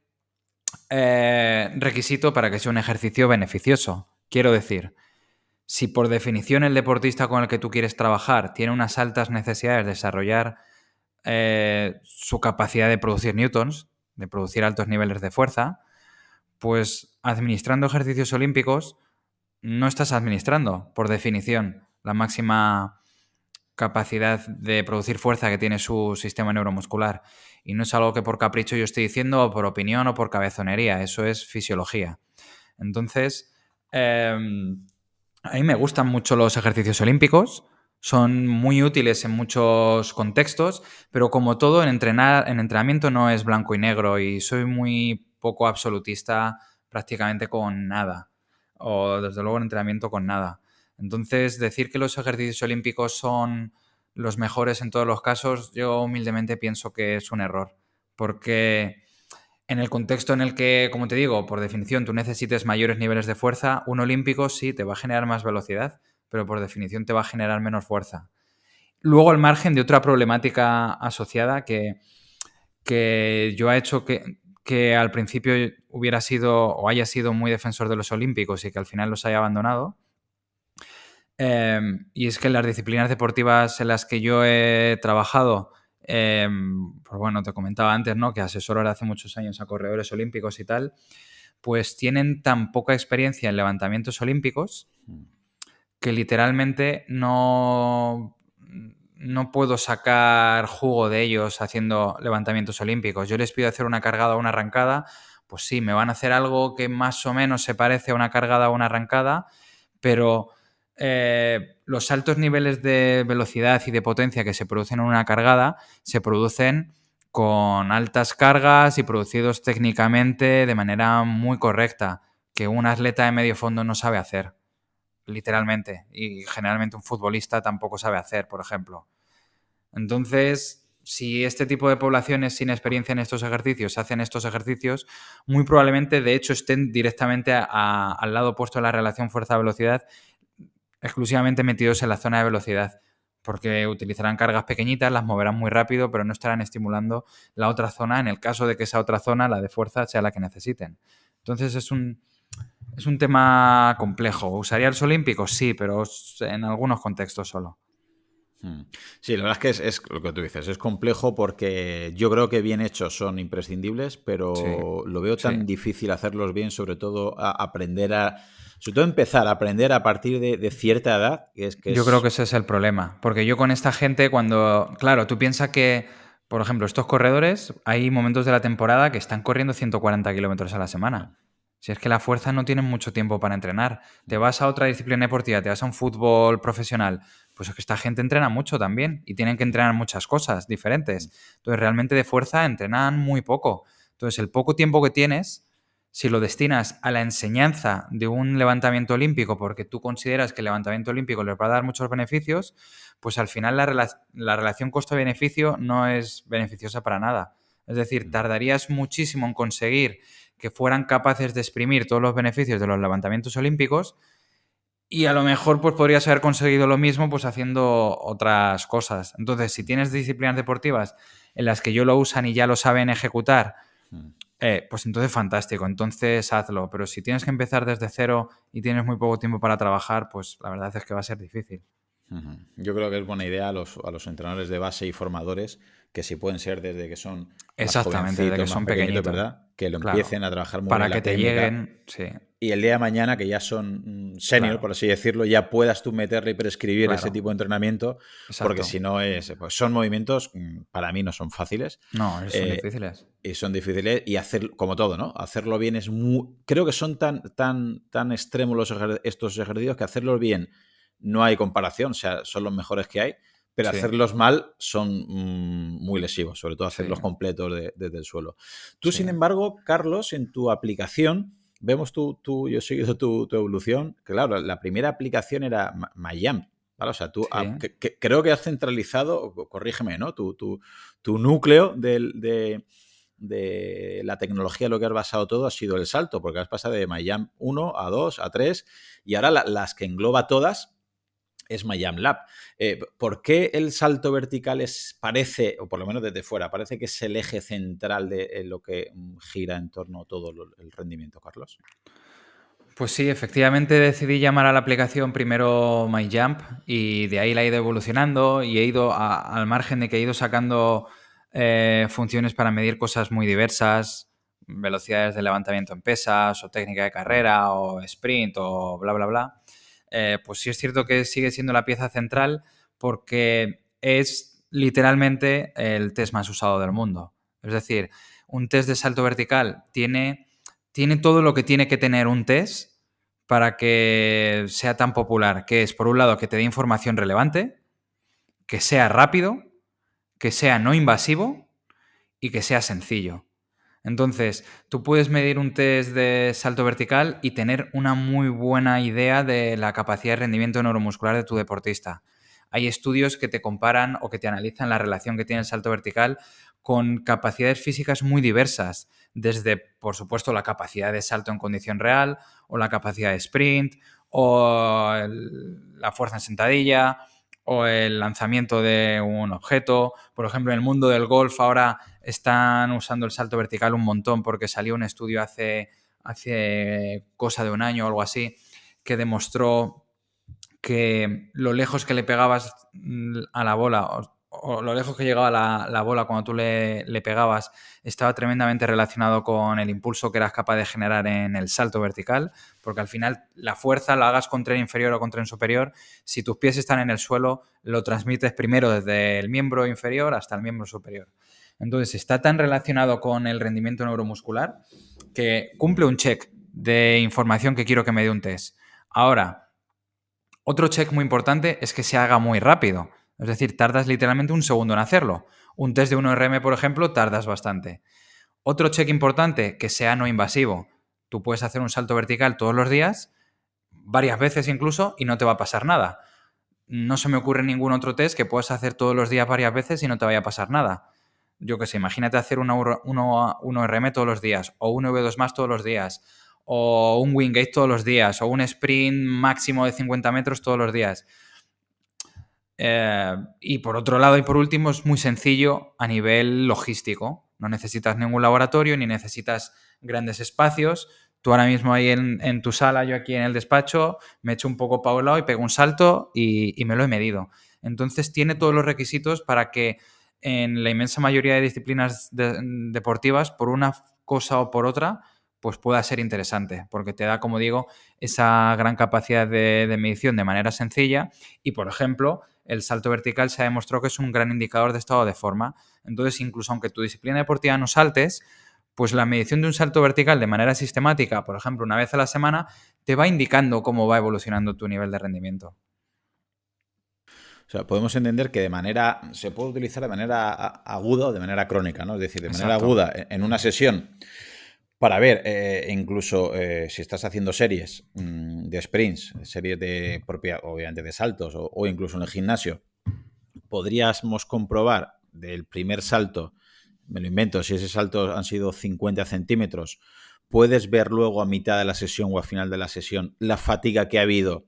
requisito para que sea un ejercicio beneficioso. Quiero decir, si por definición el deportista con el que tú quieres trabajar tiene unas altas necesidades de desarrollar su capacidad de producir newtons, de producir altos niveles de fuerza, pues administrando ejercicios olímpicos no estás administrando, por definición, la máxima capacidad de producir fuerza que tiene su sistema neuromuscular. Y no es algo que por capricho yo estoy diciendo, o por opinión, o por cabezonería. Eso es fisiología. Entonces, a mí me gustan mucho los ejercicios olímpicos. Son muy útiles en muchos contextos, pero como todo, en entrenamiento no es blanco y negro y soy muy poco absolutista prácticamente con nada. O desde luego en entrenamiento con nada. Entonces, decir que los ejercicios olímpicos son los mejores en todos los casos, yo humildemente pienso que es un error. Porque en el contexto en el que, como te digo, por definición tú necesites mayores niveles de fuerza, un olímpico sí te va a generar más velocidad, pero por definición te va a generar menos fuerza. Luego, al margen de otra problemática asociada que yo ha hecho que al principio hubiera sido o haya sido muy defensor de los olímpicos y que al final los haya abandonado, y es que en las disciplinas deportivas en las que yo he trabajado, pues bueno, te comentaba antes, ¿no? Que asesoro hace muchos años a corredores olímpicos y tal, pues tienen tan poca experiencia en levantamientos olímpicos que literalmente no puedo sacar jugo de ellos haciendo levantamientos olímpicos. Yo les pido hacer una cargada o una arrancada, pues sí, me van a hacer algo que más o menos se parece a una cargada o una arrancada, pero los altos niveles de velocidad y de potencia que se producen en una cargada se producen con altas cargas y producidos técnicamente de manera muy correcta, que un atleta de medio fondo no sabe hacer, literalmente, y generalmente un futbolista tampoco sabe hacer, por ejemplo. Entonces, si este tipo de poblaciones sin experiencia en estos ejercicios hacen estos ejercicios, muy probablemente, de hecho, estén directamente al lado opuesto de la relación fuerza-velocidad, exclusivamente metidos en la zona de velocidad, porque utilizarán cargas pequeñitas, las moverán muy rápido, pero no estarán estimulando la otra zona en el caso de que esa otra zona, la de fuerza, sea la que necesiten. Entonces es un tema complejo. ¿Usaría los olímpicos? Sí, pero en algunos contextos solo. Sí, la verdad es que es lo que tú dices, es complejo porque yo creo que bien hechos son imprescindibles, Sí, pero lo veo sí. tan difícil hacerlos bien, sobre todo sobre todo empezar a aprender a partir de cierta edad, que Yo creo que es, ese es el problema, porque yo con esta gente claro, tú piensas que, por ejemplo, estos corredores, hay momentos de la temporada que están corriendo 140 kilómetros a la semana. Si es que la fuerza no tienen mucho tiempo para entrenar. Te vas a otra disciplina deportiva, te vas a un fútbol profesional, pues es que esta gente entrena mucho también y tienen que entrenar muchas cosas diferentes. Entonces, realmente de fuerza entrenan muy poco. Entonces, el poco tiempo que tienes, si lo destinas a la enseñanza de un levantamiento olímpico porque tú consideras que el levantamiento olímpico les va a dar muchos beneficios, pues al final la relación costo-beneficio no es beneficiosa para nada. Es decir, tardarías muchísimo en conseguir que fueran capaces de exprimir todos los beneficios de los levantamientos olímpicos y a lo mejor pues podrías haber conseguido lo mismo pues haciendo otras cosas. Entonces, si tienes disciplinas deportivas en las que yo lo usan y ya lo saben ejecutar, pues entonces fantástico, entonces hazlo. Pero si tienes que empezar desde cero y tienes muy poco tiempo para trabajar, pues la verdad es que va a ser difícil. yo creo que es buena idea a los entrenadores de base y formadores, que si pueden ser desde que son más Exactamente, desde jovencitos, que más son pequeñitos, pequeñitos. ¿verdad? Que lo Claro. empiecen a trabajar muy bien Para que la te técnica. lleguen, sí, Y el día de mañana, que ya son senior, por claro, así decirlo, ya puedas tú meterle y prescribir ese claro, tipo de entrenamiento, porque exacto. si no pues son movimientos, para mí no son fáciles, No, son eh, difíciles. y son difíciles, y hacer, como todo, ¿no? Hacerlo bien es muy... Creo que son tan extremos estos ejercicios que hacerlos bien no hay comparación, o sea, son los mejores que hay, pero Sí, hacerlos mal son muy lesivos, sobre todo sí, hacerlos completos desde el suelo. Tú, sí, sin embargo, Carlos, en tu aplicación, vemos yo he seguido tu evolución. Claro, la primera aplicación era Mayam, ¿vale? O sea, sí. creo que has centralizado, corrígeme, ¿no? Tu núcleo de la tecnología, lo que has basado todo, ha sido el salto, porque has pasado de Mayam 1 a 2 a 3 y ahora las que engloba todas es Mayam Lab. ¿Por qué el salto vertical parece, o por lo menos desde fuera, parece que es el eje central de lo que gira en torno a todo el rendimiento, Carlos? Pues sí, efectivamente decidí llamar a la aplicación primero MyJump y de ahí la he ido evolucionando y he ido, al margen de que he ido sacando funciones para medir cosas muy diversas, velocidades de levantamiento en pesas o técnica de carrera o sprint o bla, bla, bla, pues sí es cierto que sigue siendo la pieza central porque es literalmente el test más usado del mundo. Es decir, un test de salto vertical tiene todo lo que tiene que tener un test para que sea tan popular, que es, por un lado, que te dé información relevante, que sea rápido, que sea no invasivo y que sea sencillo. Entonces, tú puedes medir un test de salto vertical y tener una muy buena idea de la capacidad de rendimiento neuromuscular de tu deportista. Hay estudios que te comparan o que te analizan la relación que tiene el salto vertical con capacidades físicas muy diversas, desde, por supuesto, la capacidad de salto en condición real o la capacidad de sprint o la fuerza en sentadilla o el lanzamiento de un objeto. Por ejemplo, en el mundo del golf ahora están usando el salto vertical un montón porque salió un estudio hace cosa de un año o algo así que demostró que lo lejos que le pegabas a la bola o lo lejos que llegaba la bola cuando tú le pegabas estaba tremendamente relacionado con el impulso que eras capaz de generar en el salto vertical, porque al final la fuerza la hagas con tren inferior o con tren superior, si tus pies están en el suelo, lo transmites primero desde el miembro inferior hasta el miembro superior. Entonces está tan relacionado con el rendimiento neuromuscular que cumple un check de información que quiero que me dé un test. Ahora, otro check muy importante es que se haga muy rápido. Es decir, tardas literalmente un segundo en hacerlo. Un test de 1RM, por ejemplo, tardas bastante. Otro check importante, que sea no invasivo. Tú puedes hacer un salto vertical todos los días, varias veces incluso, y no te va a pasar nada. No se me ocurre ningún otro test que puedas hacer todos los días varias veces y no te vaya a pasar nada. Yo qué sé, imagínate hacer 1RM todos los días, o un V2 más todos los días, o un Wingate todos los días, o un sprint máximo de 50 metros todos los días. Y por otro lado y por último, es muy sencillo a nivel logístico. No necesitas ningún laboratorio ni necesitas grandes espacios. Tú ahora mismo ahí en tu sala, yo aquí en el despacho, me echo un poco para un lado y pego un salto y me lo he medido. Entonces tiene todos los requisitos para que en la inmensa mayoría de disciplinas deportivas, por una cosa o por otra, pues pueda ser interesante, porque te da, como digo, esa gran capacidad de medición de manera sencilla y, por ejemplo, el salto vertical se ha demostrado que es un gran indicador de estado de forma. Entonces, incluso aunque tu disciplina deportiva no saltes, pues la medición de un salto vertical de manera sistemática, por ejemplo, una vez a la semana, te va indicando cómo va evolucionando tu nivel de rendimiento. O sea, podemos entender que se puede utilizar de manera aguda o de manera crónica, ¿no? Es decir, de manera Exacto. aguda en una sesión para ver, incluso si estás haciendo series de sprints, series de propia, obviamente de saltos o incluso en el gimnasio, podríamos comprobar del primer salto, me lo invento, si ese salto han sido 50 centímetros, puedes ver luego a mitad de la sesión o a final de la sesión la fatiga que ha habido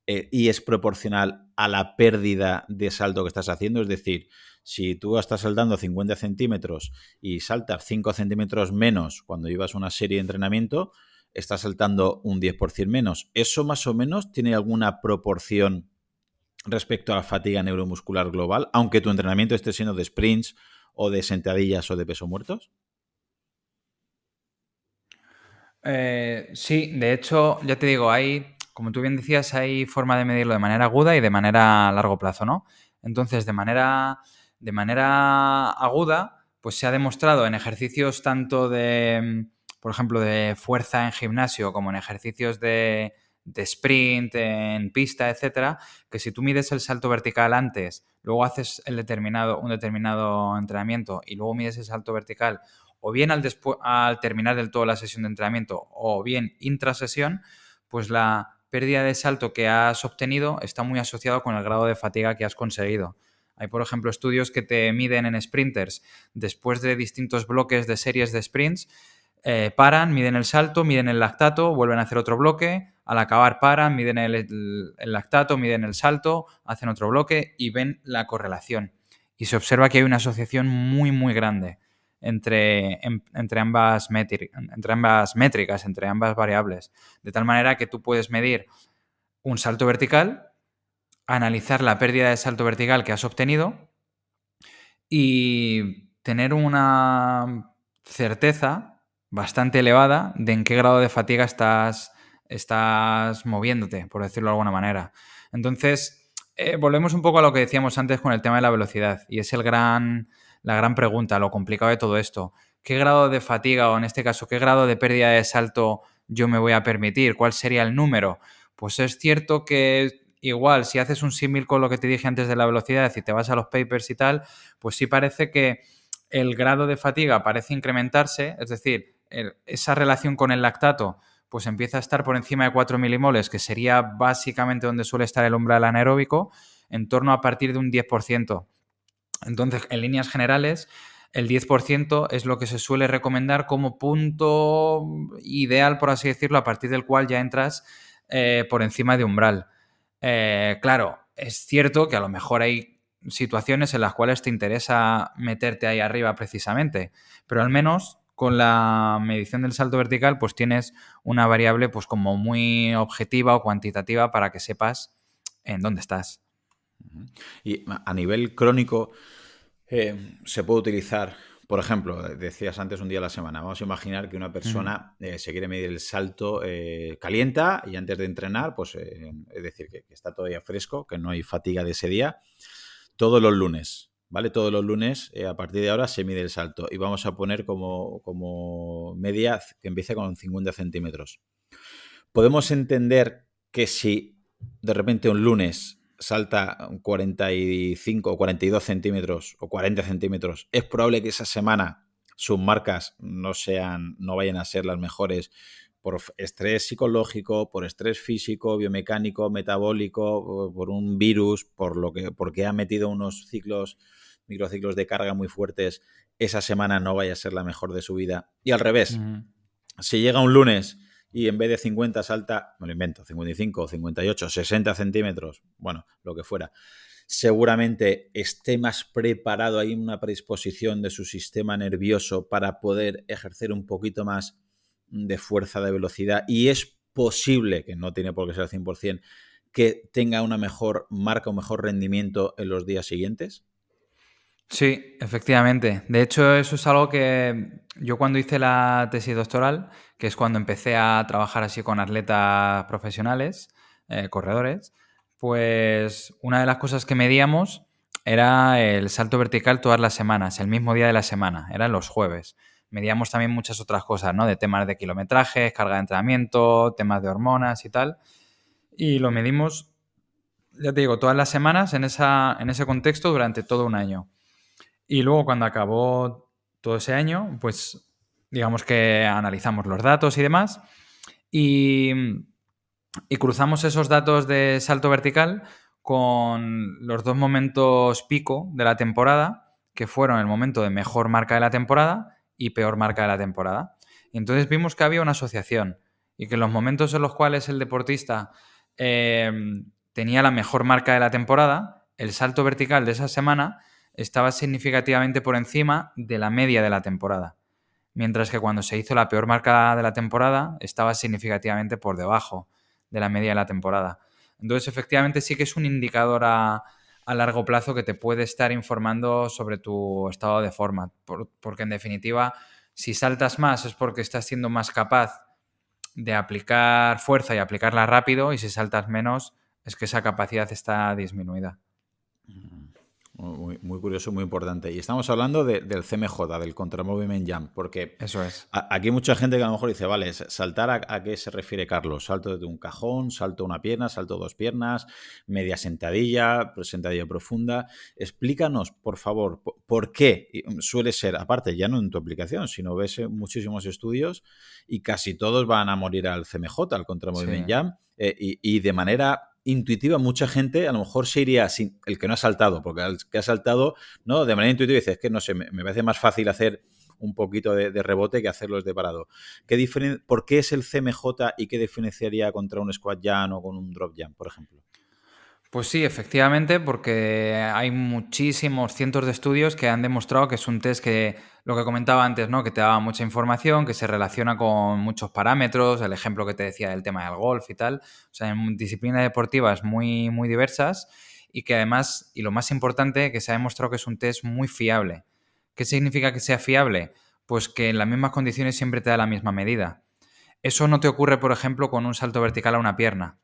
y es proporcional a la pérdida de salto que estás haciendo. Es decir, si tú estás saltando 50 centímetros y saltas 5 centímetros menos cuando llevas una serie de entrenamiento, estás saltando un 10% menos. ¿Eso más o menos tiene alguna proporción respecto a la fatiga neuromuscular global, aunque tu entrenamiento esté siendo de sprints o de sentadillas o de peso muertos? Sí, de hecho, ya te digo, como tú bien decías, hay forma de medirlo de manera aguda y de manera a largo plazo, ¿no? Entonces, de manera aguda, pues se ha demostrado en ejercicios tanto por ejemplo, de fuerza en gimnasio como en ejercicios de sprint, en pista, etcétera, que si tú mides el salto vertical antes, luego haces un determinado entrenamiento y luego mides el salto vertical o bien al terminar del todo la sesión de entrenamiento o bien intrasesión, pues la pérdida de salto que has obtenido está muy asociado con el grado de fatiga que has conseguido. Hay, por ejemplo, estudios que te miden en sprinters después de distintos bloques de series de sprints, paran, miden el salto, miden el lactato, vuelven a hacer otro bloque, al acabar paran, miden el lactato, miden el salto, hacen otro bloque y ven la correlación. Y se observa que hay una asociación muy, muy grande entre ambas métricas, entre ambas variables. De tal manera que tú puedes medir un salto vertical, analizar la pérdida de salto vertical que has obtenido y tener una certeza bastante elevada de en qué grado de fatiga estás moviéndote, por decirlo de alguna manera. Entonces, volvemos un poco a lo que decíamos antes con el tema de la velocidad, y es la gran pregunta, lo complicado de todo esto. ¿Qué grado de fatiga, o en este caso, qué grado de pérdida de salto yo me voy a permitir? ¿Cuál sería el número? Pues es cierto que igual, si haces un símil con lo que te dije antes de la velocidad y te vas a los papers y tal, pues sí parece que el grado de fatiga parece incrementarse, es decir, esa relación con el lactato pues empieza a estar por encima de 4 milimoles, que sería básicamente donde suele estar el umbral anaeróbico, en torno a partir de un 10%. Entonces, en líneas generales, el 10% es lo que se suele recomendar como punto ideal, por así decirlo, a partir del cual ya entras por encima de umbral. Claro, es cierto que a lo mejor hay situaciones en las cuales te interesa meterte ahí arriba precisamente, pero al menos con la medición del salto vertical pues tienes una variable pues como muy objetiva o cuantitativa para que sepas en dónde estás. Y a nivel crónico, se puede utilizar, por ejemplo, decías antes un día a la semana. Vamos a imaginar que una persona se quiere medir el salto, calienta y antes de entrenar, pues es decir, que está todavía fresco, que no hay fatiga de ese día, todos los lunes. ¿Vale? Todos los lunes, a partir de ahora, se mide el salto. Y vamos a poner como media que empiece con 50 centímetros. Podemos entender que si de repente un lunes salta 45 o 42 centímetros o 40 centímetros, es probable que esa semana sus marcas no vayan a ser las mejores por estrés psicológico, por estrés físico, biomecánico, metabólico, por un virus, porque ha metido unos microciclos de carga muy fuertes, esa semana no vaya a ser la mejor de su vida. Y al revés, si llega un lunes y en vez de 50 salta, me lo invento, 55, 58, 60 centímetros, bueno, lo que fuera, seguramente esté más preparado, hay una predisposición de su sistema nervioso para poder ejercer un poquito más de fuerza, de velocidad, y es posible, que no tiene por qué ser al 100%, que tenga una mejor marca o mejor rendimiento en los días siguientes. Sí, efectivamente. De hecho, eso es algo que yo cuando hice la tesis doctoral, que es cuando empecé a trabajar así con atletas profesionales, corredores, pues una de las cosas que medíamos era el salto vertical todas las semanas, el mismo día de la semana, eran los jueves. Medíamos también muchas otras cosas, ¿no? De temas de kilometraje, carga de entrenamiento, temas de hormonas y tal. Y lo medimos, ya te digo, todas las semanas en ese contexto durante todo un año. Y luego cuando acabó todo ese año, pues digamos que analizamos los datos y demás y, y cruzamos esos datos de salto vertical con los dos momentos pico de la temporada, que fueron el momento de mejor marca de la temporada y peor marca de la temporada. Y entonces vimos que había una asociación y que en los momentos en los cuales el deportista tenía la mejor marca de la temporada, el salto vertical de esa semana estaba significativamente por encima de la media de la temporada. Mientras que cuando se hizo la peor marca de la temporada, estaba significativamente por debajo de la media de la temporada. Entonces, efectivamente, sí que es un indicador a largo plazo que te puede estar informando sobre tu estado de forma. Porque, en definitiva, si saltas más es porque estás siendo más capaz de aplicar fuerza y aplicarla rápido, y si saltas menos es que esa capacidad está disminuida. Muy, muy curioso, muy importante. Y estamos hablando del CMJ, del Contra Movement Jump, porque Eso es. aquí hay mucha gente que a lo mejor dice, vale, saltar ¿a qué se refiere Carlos? Salto desde un cajón, salto una pierna, salto dos piernas, media sentadilla, sentadilla profunda. Explícanos, por favor, por qué suele ser, aparte ya no en tu aplicación, sino ves muchísimos estudios y casi todos van a morir al CMJ, al Contra Movement Jump, y de manera intuitiva, mucha gente a lo mejor se iría sin el que no ha saltado, porque el que ha saltado, ¿no? De manera intuitiva dice, es que no sé, me parece más fácil hacer un poquito de rebote que hacerlos de parado. ¿Por qué es el CMJ y qué diferenciaría contra un squat jump o con un drop jump, por ejemplo? Pues sí, efectivamente, porque hay muchísimos, cientos de estudios que han demostrado que es un test que, lo que comentaba antes, ¿no? Que te daba mucha información, que se relaciona con muchos parámetros, el ejemplo que te decía del tema del golf y tal. O sea, en disciplinas deportivas muy, muy diversas y que además, y lo más importante, que se ha demostrado que es un test muy fiable. ¿Qué significa que sea fiable? Pues que en las mismas condiciones siempre te da la misma medida. Eso no te ocurre, por ejemplo, con un salto vertical a una pierna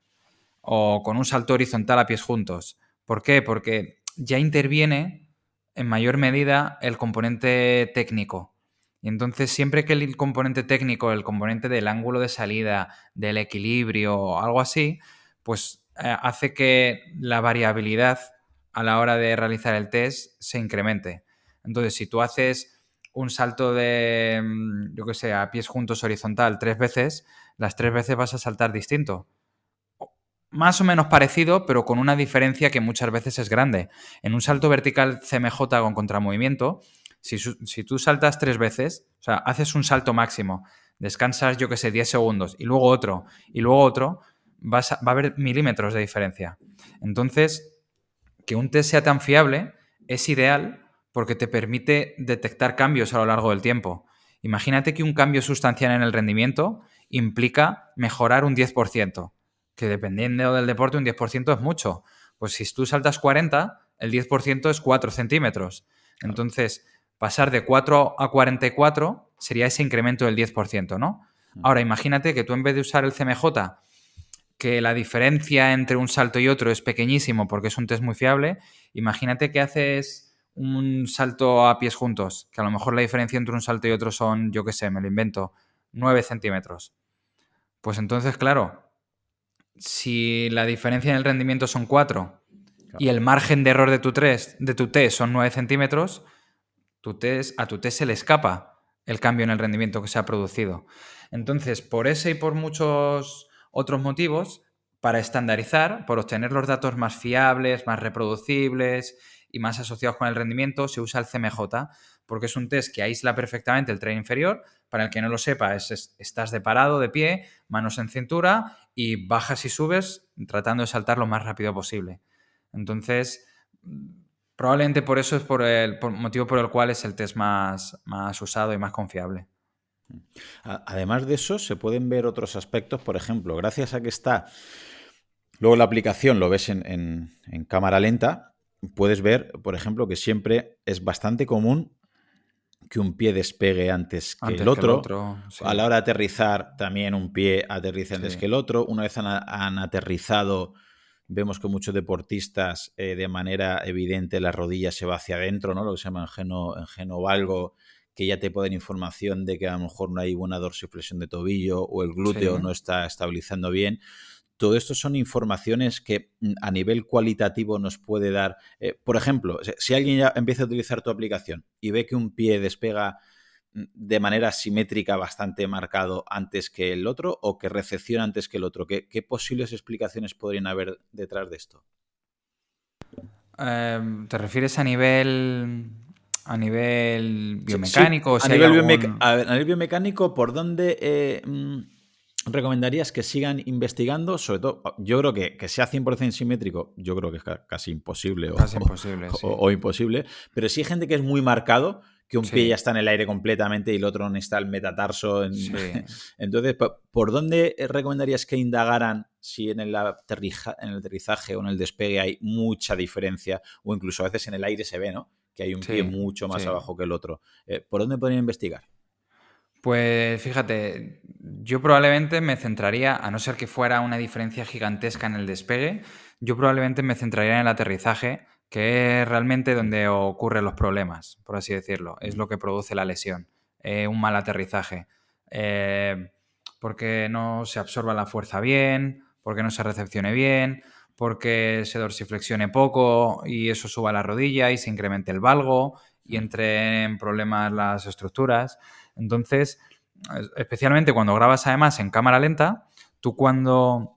o con un salto horizontal a pies juntos. ¿Por qué? Porque ya interviene en mayor medida el componente técnico. Y entonces siempre que el componente técnico, el componente del ángulo de salida, del equilibrio o algo así, pues hace que la variabilidad a la hora de realizar el test se incremente. Entonces, si tú haces un salto de, yo que sé, a pies juntos horizontal 3 veces, las 3 veces vas a saltar distinto, más o menos parecido, pero con una diferencia que muchas veces es grande. En un salto vertical CMJ con contramovimiento, si tú saltas 3 veces, o sea, haces un salto máximo, descansas, yo que sé, 10 segundos, y luego otro, va a haber milímetros de diferencia. Entonces, que un test sea tan fiable es ideal porque te permite detectar cambios a lo largo del tiempo. Imagínate que un cambio sustancial en el rendimiento implica mejorar un 10%, que dependiendo del deporte un 10% es mucho. Pues si tú saltas 40, el 10% es 4 centímetros. Claro. Entonces, pasar de 4 a 44 sería ese incremento del 10%, ¿no? Ahora, imagínate que tú en vez de usar el CMJ, que la diferencia entre un salto y otro es pequeñísimo porque es un test muy fiable, imagínate que haces un salto a pies juntos, que a lo mejor la diferencia entre un salto y otro son, yo qué sé, me lo invento, 9 centímetros. Pues entonces, claro, si la diferencia en el rendimiento son 4 y Claro. el margen de error de tu test son 9 centímetros, a tu test se le escapa el cambio en el rendimiento que se ha producido. Entonces, por ese y por muchos otros motivos, para estandarizar, por obtener los datos más fiables, más reproducibles y más asociados con el rendimiento, se usa el CMJ, porque es un test que aísla perfectamente el tren inferior. Para el que no lo sepa, estás de parado, de pie, manos en cintura y bajas y subes tratando de saltar lo más rápido posible. Entonces, probablemente por eso es por motivo por el cual es el test más usado y más confiable. Además de eso, se pueden ver otros aspectos, por ejemplo, gracias a que está, luego la aplicación lo ves en cámara lenta, puedes ver, por ejemplo, que siempre es bastante común que un pie despegue antes que el Antes que el otro. otro, A sí, la hora de aterrizar, también un pie aterriza antes sí, que el otro. Una vez han aterrizado, vemos que muchos deportistas, de manera evidente, la rodilla se va hacia adentro, ¿no? Lo que se llama engenovalgo, que ya te puede dar información de que a lo mejor no hay buena dorsiflexión de tobillo o el sí. glúteo no está estabilizando bien. Todo esto son informaciones que a nivel cualitativo nos puede dar. Por ejemplo, si alguien ya empieza a utilizar tu aplicación y ve que un pie despega de manera simétrica bastante marcado antes que el otro o que recepciona antes que el otro, ¿qué posibles explicaciones podrían haber detrás de esto? ¿Te refieres a nivel Sí, sí, biomecánico o si hay algún... a nivel biomecánico, ¿por dónde recomendarías que sigan investigando? Sobre todo, yo creo que sea 100% simétrico, yo creo que es casi imposible Casi imposible, sí. o imposible, pero sí hay gente que es muy marcado, que un pie ya Sí, está en el aire completamente y el otro no está el metatarso. sí. Entonces, ¿por dónde recomendarías que indagaran si en el aterrizaje o en el despegue hay mucha diferencia o incluso a veces en el aire se ve, ¿no? Que hay un pie Sí, mucho más sí. abajo que el otro? ¿Por dónde podrían investigar? Pues fíjate, yo probablemente me centraría, a no ser que fuera una diferencia gigantesca en el despegue, yo probablemente me centraría en el aterrizaje, que es realmente donde ocurren los problemas, por así decirlo. Es lo que produce la lesión, un mal aterrizaje. Eh, porque no se absorba la fuerza bien, porque no se recepcione bien, porque se dorsiflexione poco y eso suba la rodilla y se incremente el valgo y entre en problemas las estructuras. Entonces, especialmente cuando grabas además en cámara lenta, tú cuando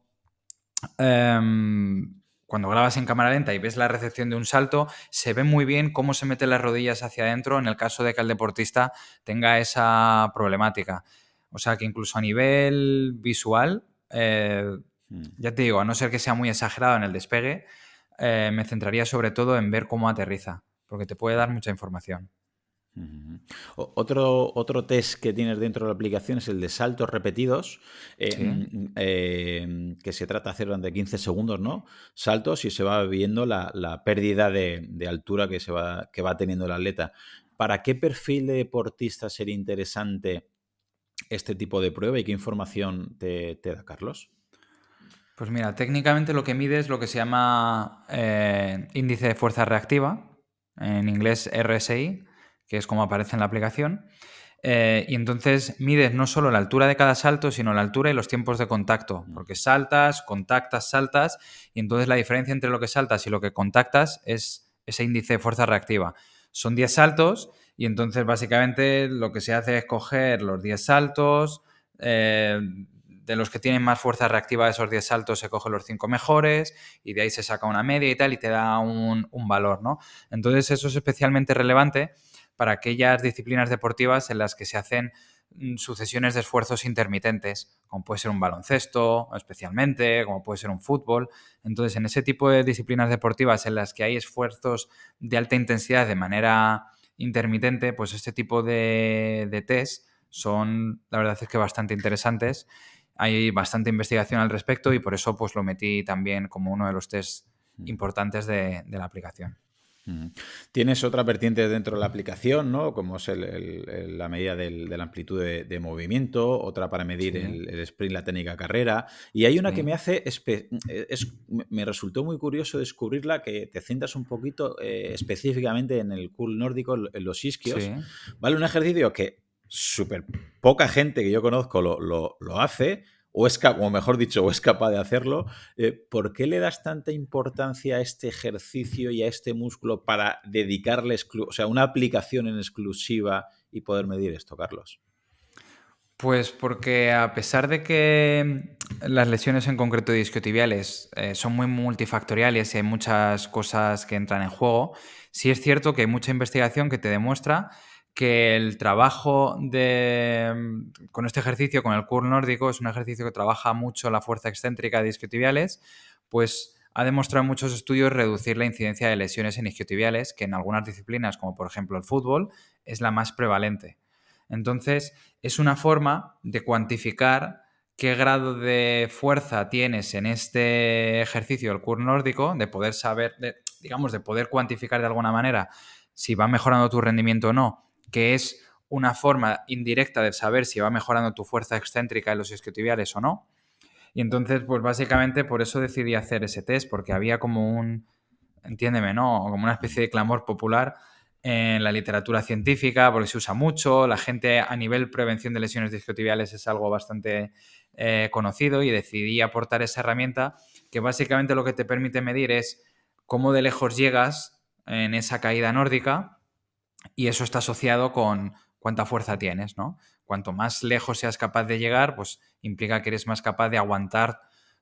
grabas en cámara lenta y ves la recepción de un salto, se ve muy bien cómo se meten las rodillas hacia adentro en el caso de que el deportista tenga esa problemática. O sea que incluso a nivel visual, ya te digo, a no ser que sea muy exagerado en el despegue, me centraría sobre todo en ver cómo aterriza, porque te puede dar mucha información. Ujú. Otro test que tienes dentro de la aplicación es el de saltos repetidos, Sí. que se trata de hacer durante 15 segundos, ¿no? Saltos y se va viendo la pérdida de altura que va teniendo el atleta. ¿Para qué perfil de deportista sería interesante este tipo de prueba y qué información te da, Carlos? Pues mira, técnicamente lo que mide es lo que se llama índice de fuerza reactiva, en inglés RSI, que es como aparece en la aplicación. Y entonces mides no solo la altura de cada salto, sino la altura y los tiempos de contacto, porque saltas, contactas, saltas, y entonces la diferencia entre lo que saltas y lo que contactas es ese índice de fuerza reactiva. Son 10 saltos y entonces básicamente lo que se hace es coger los 10 saltos, de los que tienen más fuerza reactiva de esos 10 saltos se cogen los 5 mejores y de ahí se saca una media y tal y te da un valor, ¿no? Entonces eso es especialmente relevante para aquellas disciplinas deportivas en las que se hacen sucesiones de esfuerzos intermitentes, como puede ser un baloncesto especialmente, como puede ser un fútbol. Entonces, en ese tipo de disciplinas deportivas en las que hay esfuerzos de alta intensidad de manera intermitente, pues este tipo de test son, la verdad es que bastante interesantes. Hay bastante investigación al respecto y por eso pues lo metí también como uno de los test importantes de la aplicación. Ujú. Tienes otra vertiente dentro de la aplicación, ¿no? Como es la medida de la amplitud de movimiento, otra para medir Sí, el sprint, la técnica carrera. Y hay una que sí, me hace, me resultó muy curioso descubrirla, que te centras un poquito específicamente en el cool nórdico, en los isquios, sí. ¿vale? Un ejercicio que súper poca gente que yo conozco lo hace, o mejor dicho, o es capaz de hacerlo. ¿Por qué le das tanta importancia a este ejercicio y a este músculo para dedicarle una aplicación en exclusiva y poder medir esto, Carlos? Pues porque a pesar de que las lesiones en concreto de isquiotibiales son muy multifactoriales y hay muchas cosas que entran en juego, sí es cierto que hay mucha investigación que te demuestra que el trabajo con este ejercicio, con el curl nórdico, es un ejercicio que trabaja mucho la fuerza excéntrica de isquiotibiales, pues ha demostrado en muchos estudios reducir la incidencia de lesiones en isquiotibiales, que en algunas disciplinas, como por ejemplo el fútbol, es la más prevalente. Entonces, es una forma de cuantificar qué grado de fuerza tienes en este ejercicio del curl nórdico, de poder saber, digamos, de poder cuantificar de alguna manera si va mejorando tu rendimiento o no, que es una forma indirecta de saber si va mejorando tu fuerza excéntrica en los isquiotibiales o no. Y entonces, pues básicamente por eso decidí hacer ese test, porque había como entiéndeme, ¿no? Como una especie de clamor popular en la literatura científica, porque se usa mucho, la gente a nivel prevención de lesiones discotibiales es algo bastante conocido y decidí aportar esa herramienta que básicamente lo que te permite medir es cómo de lejos llegas en esa caída nórdica y eso está asociado con cuánta fuerza tienes, ¿no? Cuanto más lejos seas capaz de llegar, pues implica que eres más capaz de aguantar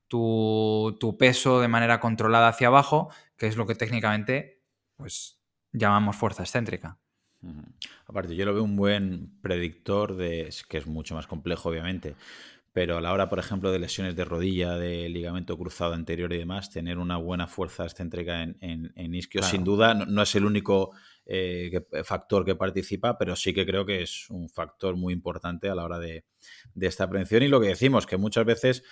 tu peso de manera controlada hacia abajo, que es lo que técnicamente pues, llamamos fuerza excéntrica. Ujú. Aparte, yo lo veo un buen predictor que es mucho más complejo, obviamente, pero a la hora, por ejemplo, de lesiones de rodilla, de ligamento cruzado anterior y demás, tener una buena fuerza excéntrica en isquios, sin Claro. duda, no es el único factor que participa, pero sí que creo que es un factor muy importante a la hora de esta prevención. Y lo que decimos, que muchas veces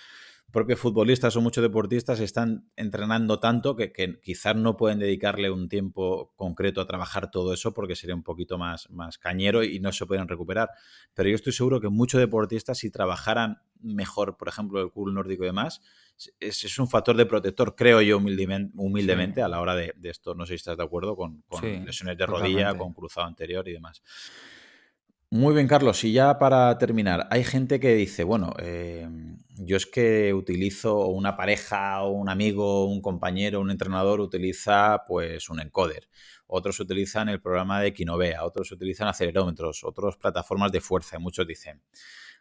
propios futbolistas o muchos deportistas están entrenando tanto que quizás no pueden dedicarle un tiempo concreto a trabajar todo eso porque sería un poquito más cañero y no se pueden recuperar. Pero yo estoy seguro que muchos deportistas, si trabajaran mejor, por ejemplo, el curl nórdico y demás, es un factor de protector, creo yo, Sí, humildemente a la hora de esto. No sé si estás de acuerdo con sí, lesiones de rodilla, totalmente. con cruzado anterior y demás. Muy bien, Carlos. Y ya para terminar, hay gente que dice, bueno, yo es que utilizo o una pareja o un amigo, un compañero, un entrenador utiliza pues un encoder. Otros utilizan el programa de Kinovea, otros utilizan acelerómetros, otras plataformas de fuerza. Y muchos dicen,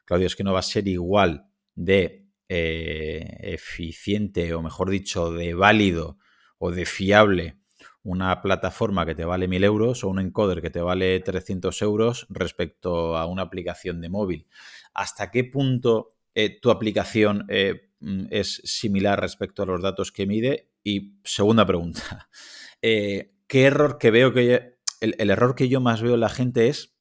Claudio, es que no va a ser igual de eficiente o mejor dicho, de válido o de fiable una plataforma que te vale 1.000 euros o un encoder que te vale 300 euros respecto a una aplicación de móvil. ¿Hasta qué punto tu aplicación es similar respecto a los datos que mide? Y segunda pregunta. ¿Qué error que veo que... El error que yo más veo en la gente es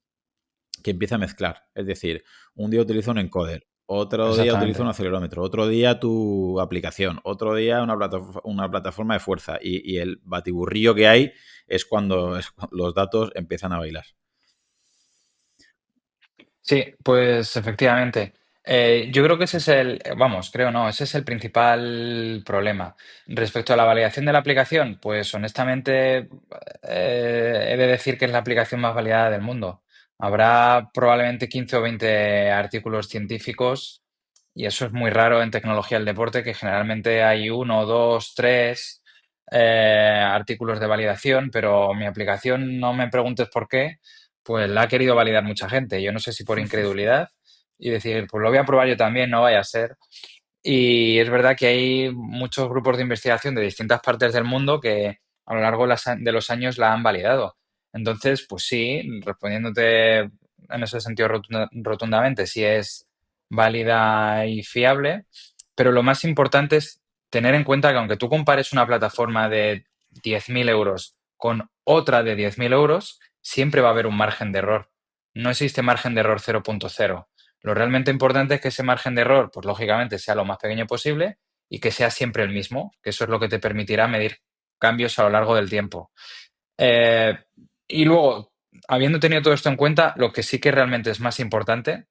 que empieza a mezclar. Es decir, un día utiliza un encoder, otro día utiliza un Exactamente. acelerómetro, otro día tu aplicación, otro día una plataforma de fuerza. Y el batiburrillo que hay es cuando los datos empiezan a bailar. Sí, pues efectivamente. Yo creo que ese es vamos, creo no, ese es el principal problema. Respecto a la validación de la aplicación, pues honestamente he de decir que es la aplicación más validada del mundo. Habrá probablemente 15 o 20 artículos científicos y eso es muy raro en tecnología del deporte, que generalmente hay uno, dos, tres artículos de validación, pero mi aplicación, no me preguntes por qué, pues la ha querido validar mucha gente. Yo no sé si por incredulidad y decir, pues lo voy a probar yo también, no vaya a ser. Y es verdad que hay muchos grupos de investigación de distintas partes del mundo que a lo largo de los años la han validado. Entonces, pues sí, respondiéndote en ese sentido rotundamente, sí es válida y fiable, pero lo más importante es tener en cuenta que aunque tú compares una plataforma de 10.000 euros con otra de 10.000 euros, siempre va a haber un margen de error. No existe margen de error 0.0. Lo realmente importante es que ese margen de error, pues lógicamente, sea lo más pequeño posible y que sea siempre el mismo, que eso es lo que te permitirá medir cambios a lo largo del tiempo. Eh, y luego, habiendo tenido todo esto en cuenta, lo que sí que realmente es más importante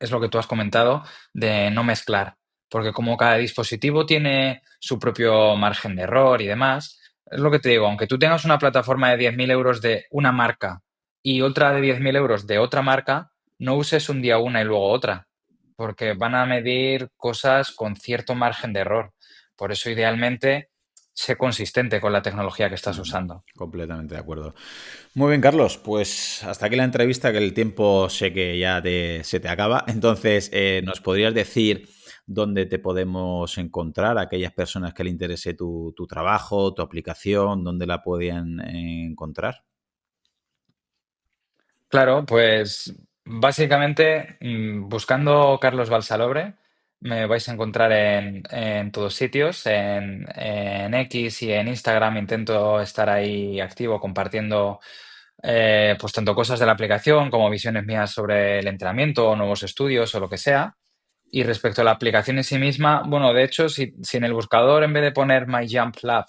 es lo que tú has comentado de no mezclar, porque como cada dispositivo tiene su propio margen de error y demás, es lo que te digo, aunque tú tengas una plataforma de 10.000 euros de una marca y otra de 10.000 euros de otra marca, no uses un día una y luego otra, porque van a medir cosas con cierto margen de error. Por eso, idealmente, sé consistente con la tecnología que estás usando. Completamente de acuerdo. Muy bien, Carlos. Pues hasta aquí la entrevista, que el tiempo sé que ya se te acaba. Entonces, ¿nos podrías decir dónde te podemos encontrar a aquellas personas que le interese tu trabajo, tu aplicación, dónde la podían encontrar? Claro, pues básicamente buscando Carlos Balsalobre me vais a encontrar en todos sitios, en X y en Instagram intento estar ahí activo compartiendo pues tanto cosas de la aplicación como visiones mías sobre el entrenamiento o nuevos estudios o lo que sea. Y respecto a la aplicación en sí misma, bueno, de hecho, si en el buscador en vez de poner My Jump Lab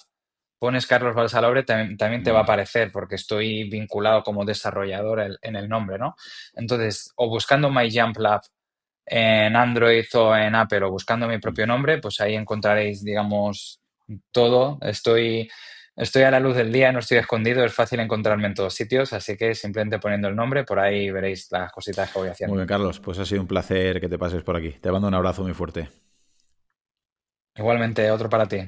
pones Carlos Balsalobre, también te va a Vale. aparecer porque estoy vinculado como desarrollador en el nombre, ¿no? Entonces, o buscando My Jump Lab en Android o en Apple o buscando mi propio nombre, pues ahí encontraréis, digamos, todo. Estoy a la luz del día, no estoy escondido, es fácil encontrarme en todos sitios, así que simplemente poniendo el nombre, por ahí veréis las cositas que voy Muy haciendo. bien, Carlos. Pues ha sido un placer que te pases por aquí. Te mando un abrazo muy fuerte. Igualmente, otro para ti.